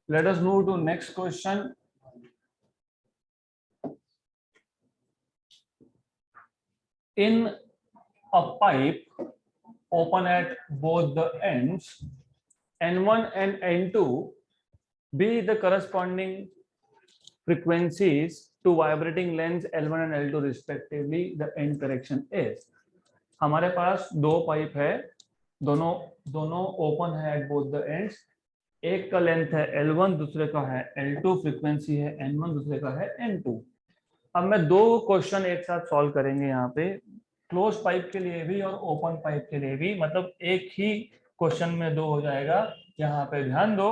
Let us move to next question. In a pipe open at both the ends, N1 and N2 be the corresponding frequencies to vibrating lengths L1 and L2 respectively. The end correction is. हमारे पास दो pipe है, दोनों open है at both the ends. एक का length है L1, दूसरे का है L2, फ्रीक्वेंसी है N1, दूसरे का है N2. अब मैं दो क्वेश्चन एक साथ सॉल्व करेंगे यहाँ पे, क्लोज पाइप के लिए भी और ओपन पाइप के लिए भी, मतलब एक ही क्वेश्चन में दो हो जाएगा. यहाँ पे ध्यान दो,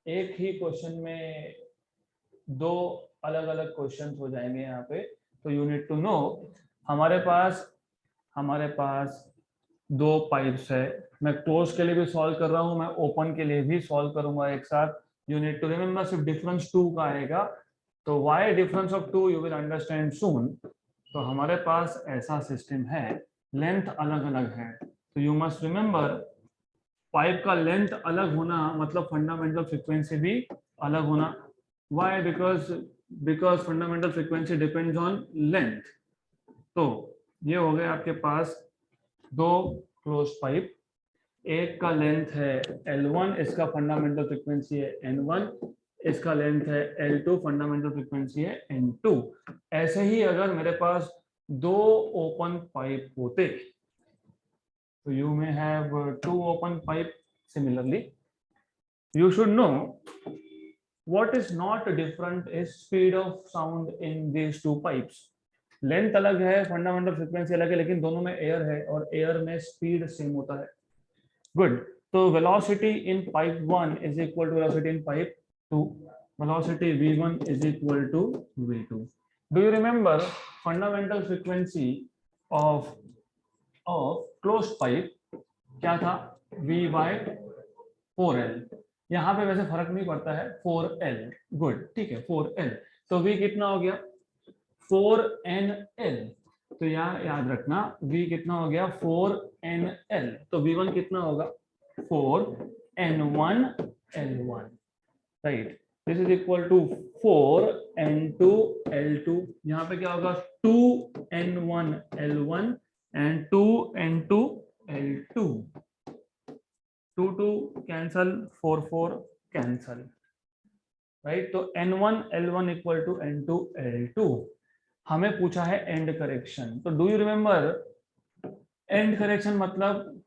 एक ही क्वेश्चन में दो अलग अलग क्वेश्चन हो जाएंगे यहाँ पे. तो यू नीड टू नो, हमारे पास दो पाइप्स है. मैं क्लोज के लिए भी सॉल्व कर रहा हूँ, मैं ओपन के लिए भी सॉल्व करूंगा एक साथ. यू नीड टू रिमेम्बर, सिर्फ डिफरेंस 2 का आएगा. तो why difference of 2 you will understand soon. तो हमारे पास ऐसा सिस्टम है, लेंथ अलग अलग है. तो यू मस्ट रिमेम्बर, पाइप का लेंथ अलग होना मतलब फंडामेंटल फ्रीक्वेंसी भी अलग होना. Why, because fundamental frequency depends on length. तो ये हो गया आपके पास दो क्लोज पाइप. एक का लेंथ है L1, इसका फंडामेंटल फ्रीक्वेंसी है N1, इसका लेंथ है L2, फंडामेंटल फ्रीक्वेंसी है N2. ऐसे ही अगर मेरे पास दो ओपन पाइप होते, तो you may have two open pipe. Similarly, you should know what is not different is speed of sound in these two pipes. Length अलग है, फंडामेंटल फ्रीक्वेंसी अलग है, लेकिन दोनों में एयर है और एयर में स्पीड सेम होता है. गुड. तो velocity in pipe 1 is equal to velocity in pipe 2. Velocity v1 is equal to v2. Do you remember fundamental frequency of closed pipe क्या था, V/4L. यहाँ पे वैसे फर्क नहीं पड़ता है, 4L. गुड, ठीक है, 4L. तो V कितना हो गया, 4NL. तो यहाँ याद रखना v कितना हो गया 4nl, तो v1 कितना होगा 4n1l1, right. This is equal to 4n2l2, यहाँ पे क्या होगा 2n1l1 and 2n2l2, 2 cancel 4 cancel, right. तो n1 l1 equal to n2 l2। हमें पूछा है एंड करेक्शन, तो do you remember and correction मतलब,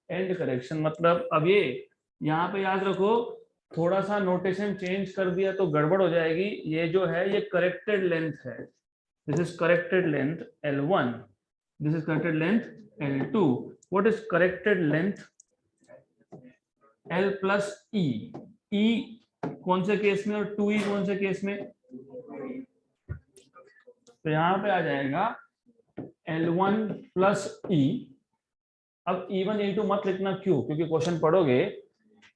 एंड करेक्शन मतलब, अब ये यहाँ पे याद रखो, थोड़ा सा नोटेशन चेंज कर दिया तो गड़बड़ हो जाएगी। ये जो है ये करेक्टेड लेंथ है, this is corrected length L1, this is corrected length L2। What is corrected length? L plus E, E कौन से केस में और 2E कौन से केस में? तो यहाँ पे आ जाएगा L1 प्लस E। अब E1 E2 मत लिखना, क्यों? क्योंकि क्वेश्चन पढ़ोगे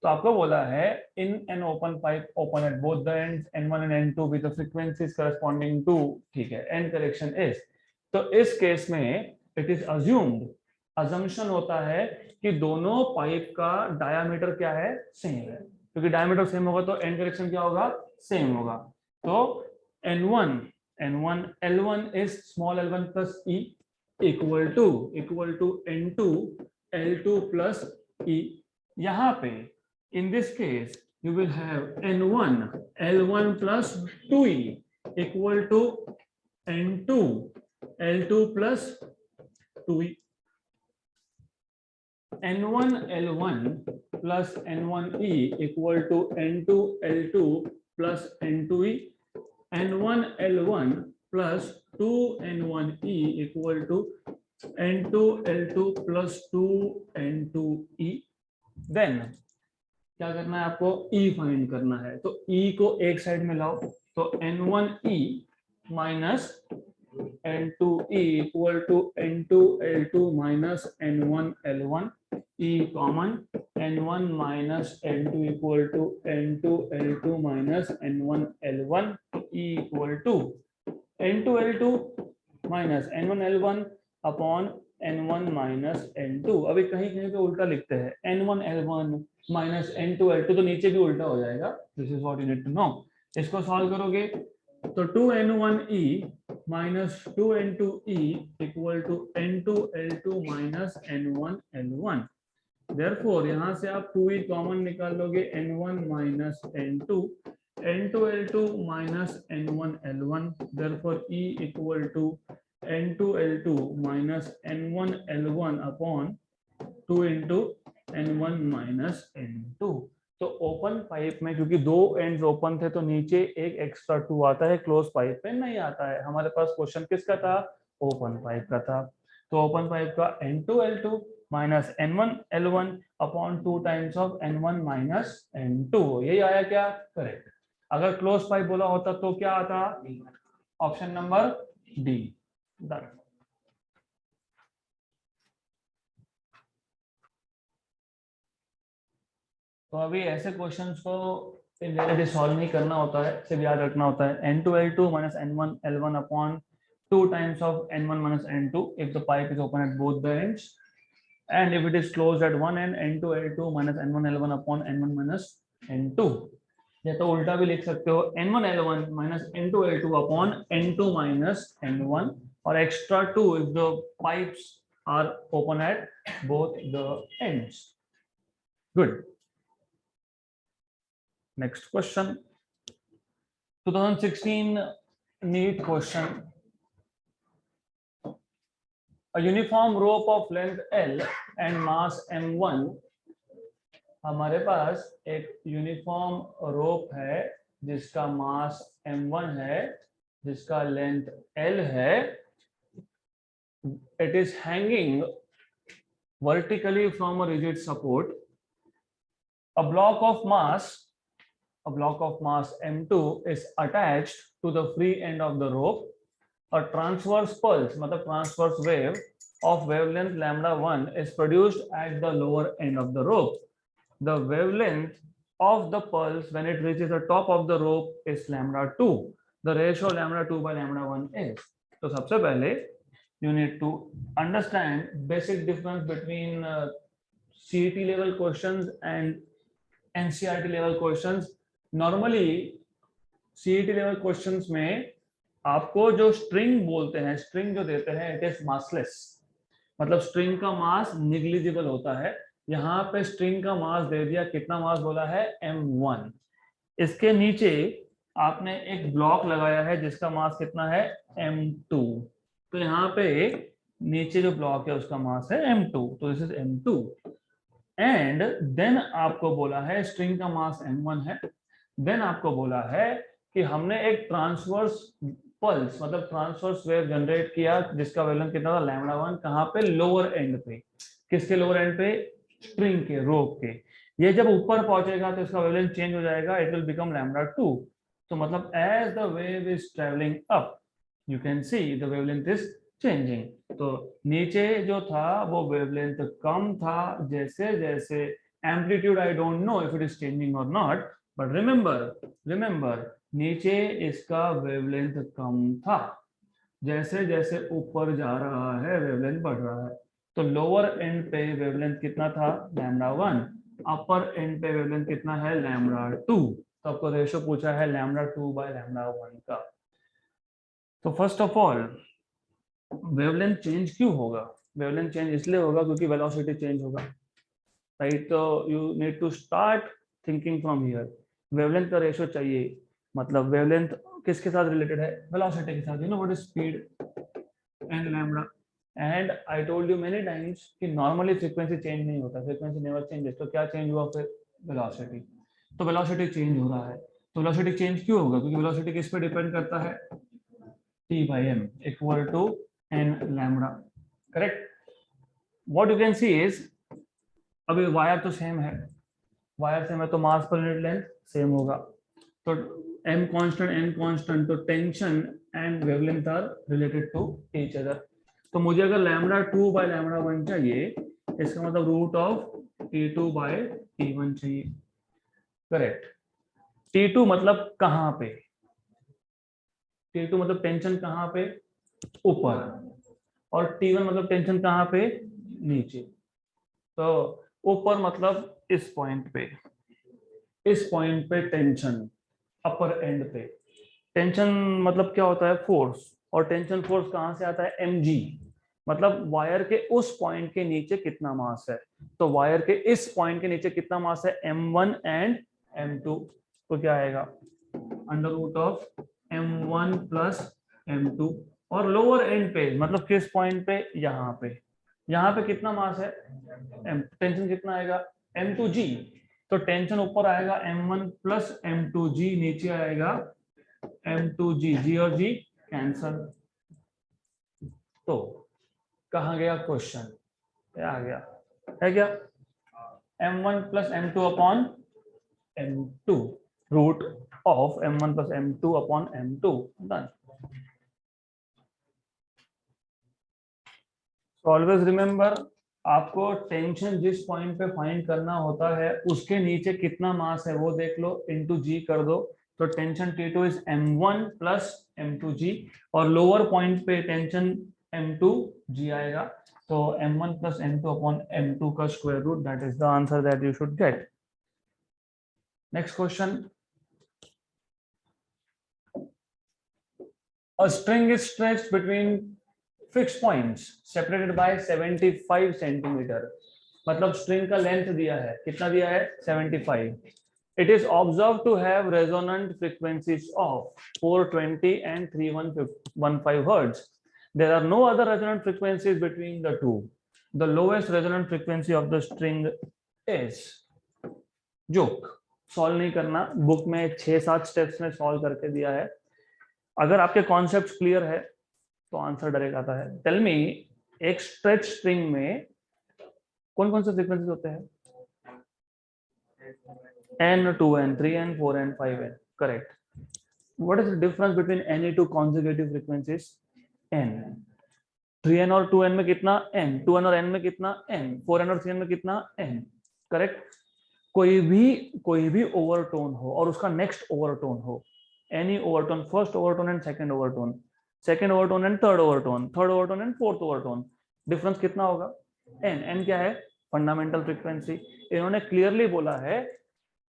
तो आपको बोला है in an open pipe open at both the ends N1 and N2 with the frequencies corresponding to, ठीक है, एंड करेक्शन इज। तो इस केस में इट इज अज्यूम्ड, अजम्पशन होता है कि दोनों पाइप का डायामीटर क्या है, सेम है, क्योंकि डायामीटर सेम होगा तो एंड करेक्शन क्या होगा, सेम होगा। तो N1 L1 is small l1 plus E equal to N2 L2 plus E। यहाँ पे in this case you will have N1 L1 plus 2E equal to N2 L2 plus 2E। N1 L1 plus N1E equal to N2 L2 plus N2E। N1 L1 plus 2N1E equal to N2 L2 plus 2N2E। Then क्या करना है आपको, E find करना है। तो E को एक side में लाओ, तो N1E minus N2E equal to N2 L2 minus N1 L1, E common, N1 minus N2 equal to N2 L2 minus N1 L1, E equal to N2 L2 minus N1 L1 upon N1 minus N2। अभी कहीं कहीं पे उल्टा लिखते हैं, N1 L1 minus N2 L2, तो नीचे भी उल्टा हो जाएगा। This is what you need to know. इसको सॉल्व करोगे तो 2N1E minus 2N2E equal to N2 L2 minus N1 L1। Therefore यहाँ से आप 2E कॉमन निकाल लोगे, N1 minus N2 L2 minus N1 L1। Therefore E equal to N2 L2 minus N1 L1 upon 2 into N1 minus N2। तो open pipe में क्योंकि दो ends open थे तो नीचे एक एक्स्ट्रा 2 आता है, क्लोज पाइप में नहीं आता है। हमारे पास क्वेश्चन किसका था, ओपन पाइप का था। तो ओपन पाइप का N2 L2 minus N1 L1 upon 2 times of N1 minus N2, यही आया क्या, करेक्ट। अगर क्लोज पाइप बोला होता तो क्या आता, ऑप्शन नंबर डी। डन। तो अभी ऐसे क्वेश्चंस को इन रियलिटी सॉल्व नहीं करना होता है, सिर्फ याद रखना होता है N2 L2 minus N1 L1 upon 2 times of N1 minus N2 if the pipe is open at both the ends, and if it is closed at one end N2 L2 minus N1 L1 upon N1 minus N2। या तो उल्टा भी लिख सकते हो, N1 L1 minus N2 L2 upon N2 minus N1, or extra 2 if the pipes are open at both the ends। Good. Next question, 2016 NEET question। A uniform rope of length L and mass M1। हमारे पास एक uniform rope है जिसका मास M1 है, जिसका length L है। It is hanging vertically from a rigid support। A block of mass M2 is attached to the free end of the rope। A transverse pulse मतलब transverse wave of wavelength λ1 is produced at the lower end of the rope। The wavelength of the pulse when it reaches the top of the rope is λ2। The ratio λ2 by λ1 is। तो सबसे पहले you need to understand basic difference between CET level questions and NCERT level questions. Normally CET level questions में आपको जो string बोलते हैं, string जो देते हैं, इट इज मासलेस, मतलब स्ट्रिंग का मास निग्लिजिबल होता है। यहाँ पे स्ट्रिंग का मास दे दिया, कितना मास बोला है, m1। इसके नीचे आपने एक ब्लॉक लगाया है जिसका मास कितना है, m2। तो यहाँ पे नीचे जो ब्लॉक है उसका मास है m2, तो this is m2। And then आपको बोला है स्ट्रिंग का मास m1 है। देन आपको बोला है कि हमने एक ट्रांसवर्स पल्स, मतलब ट्रांसवर्स वेव जनरेट किया जिसका वेवलेंथ कितना था, λ1। कहाँ पे, लोअर एंड पे। किसके लोअर एंड पे, स्ट्रिंग के, रोप के। ये जब ऊपर पहुंचेगा तो इसका वेवलेंथ चेंज हो जाएगा, इट विल बिकम λ2। तो मतलब as the wave is travelling up you can see the wavelength is changing. तो नीचे जो था वो वेवलेंथ कम था, जैसे जैसे amplitude I don't know if it is changing और नॉट, बट रिमेंबर नीचे इसका वेवलेंथ कम था, जैसे जैसे ऊपर जा रहा है वेवलेंथ बढ़ रहा है। तो लोअर एंड पे वेवलेंथ कितना था, λ1। अपर एंड पे वेवलेंथ कितना है, λ2। तो आपको रेशो पूछा है λ2/λ1 का। तो first of all wavelength change क्यों होगा, वेवलेंथ चेंज इसलिए होगा क्योंकि वेलोसिटी चेंज होगा, राइट। तो you need to start thinking from here. Wavelength का रेशो चाहिए, मतलब वेवलेंथ किसके साथ रिलेटेड है, वेलोसिटी के साथ। You know what is speed and lambda. And I told you many times कि नॉर्मली फ्रीक्वेंसी चेंज नहीं होता, फ्रीक्वेंसी नेवर चेंजेस। तो क्या चेंज हुआ फिर, वेलोसिटी। तो वेलोसिटी चेंज हो रहा है। तो वेलोसिटी चेंज क्यों होगा, क्योंकि वेलोसिटी किस पे डिपेंड करता है, T/m equal to n lambda, correct. What you can see is, अभी वायर तो सेम है, वायर सेम है तो मास पर यूनिट लेंथ सेम होगा। तो m कांस्टेंट n कांस्टेंट, तो tension and wavelength are related to each other. तो मुझे अगर λ2/λ1 चाहिए, इसका मतलब रूट ऑफ T2/T1 चाहिए, करेक्ट। T2 मतलब कहां पे, T2 मतलब टेंशन कहां पे, ऊपर। और T1 मतलब टेंशन कहां पे, नीचे। तो ऊपर मतलब इस पॉइंट पे, इस पॉइंट पे टेंशन, अपर एंड पे। टेंशन मतलब क्या होता है, फोर्स। और टेंशन फोर्स कहां से आता है, mg। मतलब वायर के उस पॉइंट के नीचे कितना मास है। तो वायर के इस पॉइंट के नीचे कितना मास है, m1 एंड m2। तो क्या आएगा, under root of m1 plus m2। और लोअर एंड पे मतलब किस पॉइंट पे, यहाँ पे, यहाँ पे कितना मास है, टेंशन कितना आएगा, m2g। तो टेंशन ऊपर आएगा m1 प्लस m2g, नीचे आएगा m2g, g और g कैंसल। तो कहाँ गया क्वेश्चन, क्या आ गया, है क्या, m1 plus m2 upon m2, root of m1 plus m2 upon m2, done. Always remember, आपको टेंशन जिस पॉइंट पे फाइंड करना होता है उसके नीचे कितना मास है वो देख लो, इनटू जी कर दो। तो tension T2 is m1 plus m2g, और लोअर पॉइंट पे टेंशन m2g आएगा। तो m1 plus m2 upon m2 का square root, that is the answer that you should get. Next question, a string is stretched between fixed points separated by 75 centimetre. मतलब string का length दिया है, कितना दिया है, 75। It is observed to have resonant frequencies of 420 and 3115 hertz. There are no other resonant frequencies between the two. The lowest resonant frequency of the string is, joke solve नहीं करना, book में 6-7 steps में solve करके दिया है। अगर आपके concept clear है तो आंसर डायरेक्ट आता है। टेल मी, एक स्ट्रेच स्ट्रिंग में कौन कौन से फ्रीक्वेंसीज होते हैं, n, 2n, 3n, 4n, 5n, correct. What is the difference between any two consecutive frequencies, n। 3n और 2n में कितना, n। 2n और n में कितना, n। 4n और 3n में कितना, n, करेक्ट। कोई भी ओवरटोन हो और उसका नेक्स्ट ओवरटोन हो, any overtone, first overtone and second overtone, second overtone and third overtone, third overtone and fourth overtone, difference कितना होगा? एन। एन क्या है? Fundamental frequency. इन्होंने क्लियरली बोला है,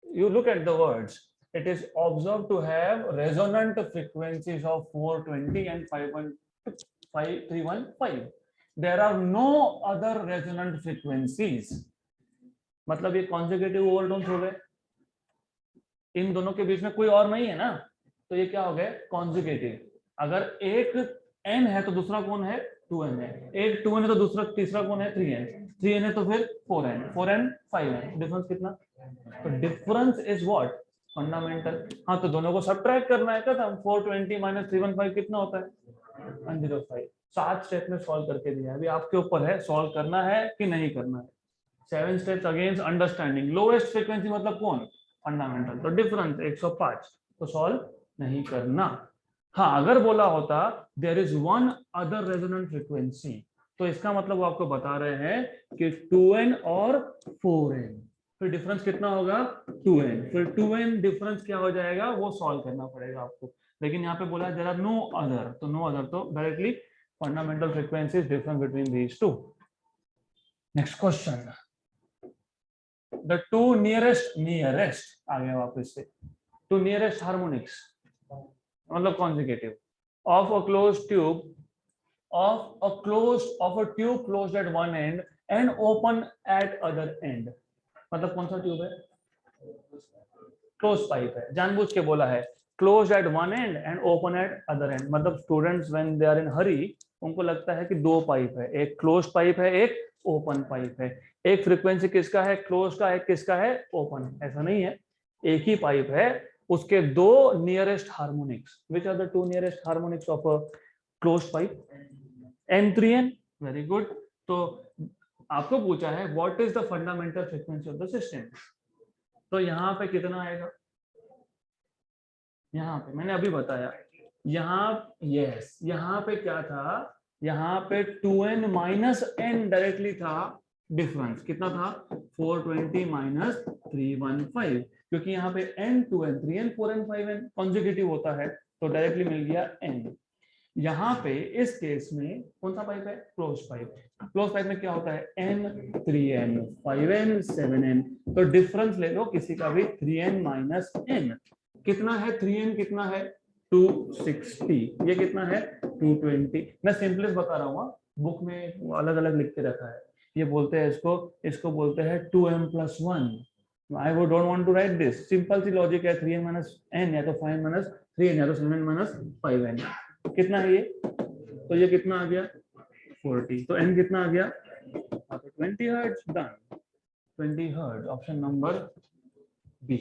you look at the words, it is observed to have resonant frequencies of 420 and 315. There are no other resonant frequencies. मतलब ये consecutive overtones हो गए, इन दोनों के बीच में कोई और नहीं है ना, तो ये क्या हो गए? कॉन्सेक्यूटिव। अगर एक n है तो दूसरा कौन है? 2n है। एक 2n है तो दूसरा तीसरा कौन है? 3n। 3n है तो फिर 4n, 4n 5n। डिफरेंस कितना? तो डिफरेंस इज व्हाट? फंडामेंटल। हाँ, तो दोनों को सब्ट्रैक्ट करना है। क्या 420 माइनस 315 कितना होता है? 105। 7 स्टेप में सॉल्व करके दिया है, अभी आपके ऊपर है सॉल्व करना है कि नहीं करना है। 7 steps against understanding. Lowest frequency मतलब कौन? फंडामेंटल। तो डिफरेंस 105, तो सॉल्व नहीं करना। हाँ, अगर बोला होता there is one other resonant frequency, तो इसका मतलब वो आपको बता रहे हैं कि 2n और 4n, फिर डिफरेंस कितना होगा? 2n। फिर 2n डिफरेंस क्या हो जाएगा? वो सॉल्व करना पड़ेगा आपको। लेकिन यहाँ पे बोला देयर आर नो अदर, तो नो अदर, तो directly fundamental frequency is difference between these two. Next question, the two nearest आ गया वापस से, टू नियरेस्ट हार्मोनिक्स मतलब consecutive of a closed tube of a tube closed at one end and open at other end। मतलब कौन सा tube है? Close pipe है। जानबूझ के बोला है close at one end and open at other end. मतलब students when they are in hurry, उनको लगता है कि दो पाइप है, एक क्लोज पाइप है, एक ओपन पाइप है। एक फ्रीक्वेंसी किसका है? क्लोज का। एक किसका है? ओपन। ऐसा नहीं है, एक ही पाइप है, उसके दो nearest harmonics. Which are the two nearest harmonics of a closed pipe? n3n। Very good. तो आपको पूछा है what is the fundamental frequency of the system, तो यहाँ पे कितना आएगा? यहाँ पे मैंने अभी बताया, यहाँ यस, यहाँ पे क्या था? यहाँ पे 2n माइनस n डायरेक्टली था। डिफरेंस कितना था? 420 माइनस 315, क्योंकि यहाँ पे n 2n 3n 4n 5n consecutive होता है, तो डायरेक्टली मिल गया n। यहाँ पे इस केस में कौन सा पाइप है? Close pipe. क्लोज पाइप में क्या होता है? n 3n 5n 7n, तो डिफरेंस ले लो किसी का भी, 3n माइनस n कितना है? 3n कितना है? 260। ये कितना है? 220। मैं सिंपलेस्ट बता रहा हूँ, बुक में अलग अलग लिख के रखा है। ये बोलते हैं इसको बोलते हैं 2m plus 1। I don't want to write this, simple सी लॉजिक है। 3n माइनस n या तो 5 माइनस 3n या तो 7 माइनस 5n। कितना है ये? तो ये कितना आ गया? 40। तो n कितना आ गया? 20 hertz. Done, 20 hertz. Option number B.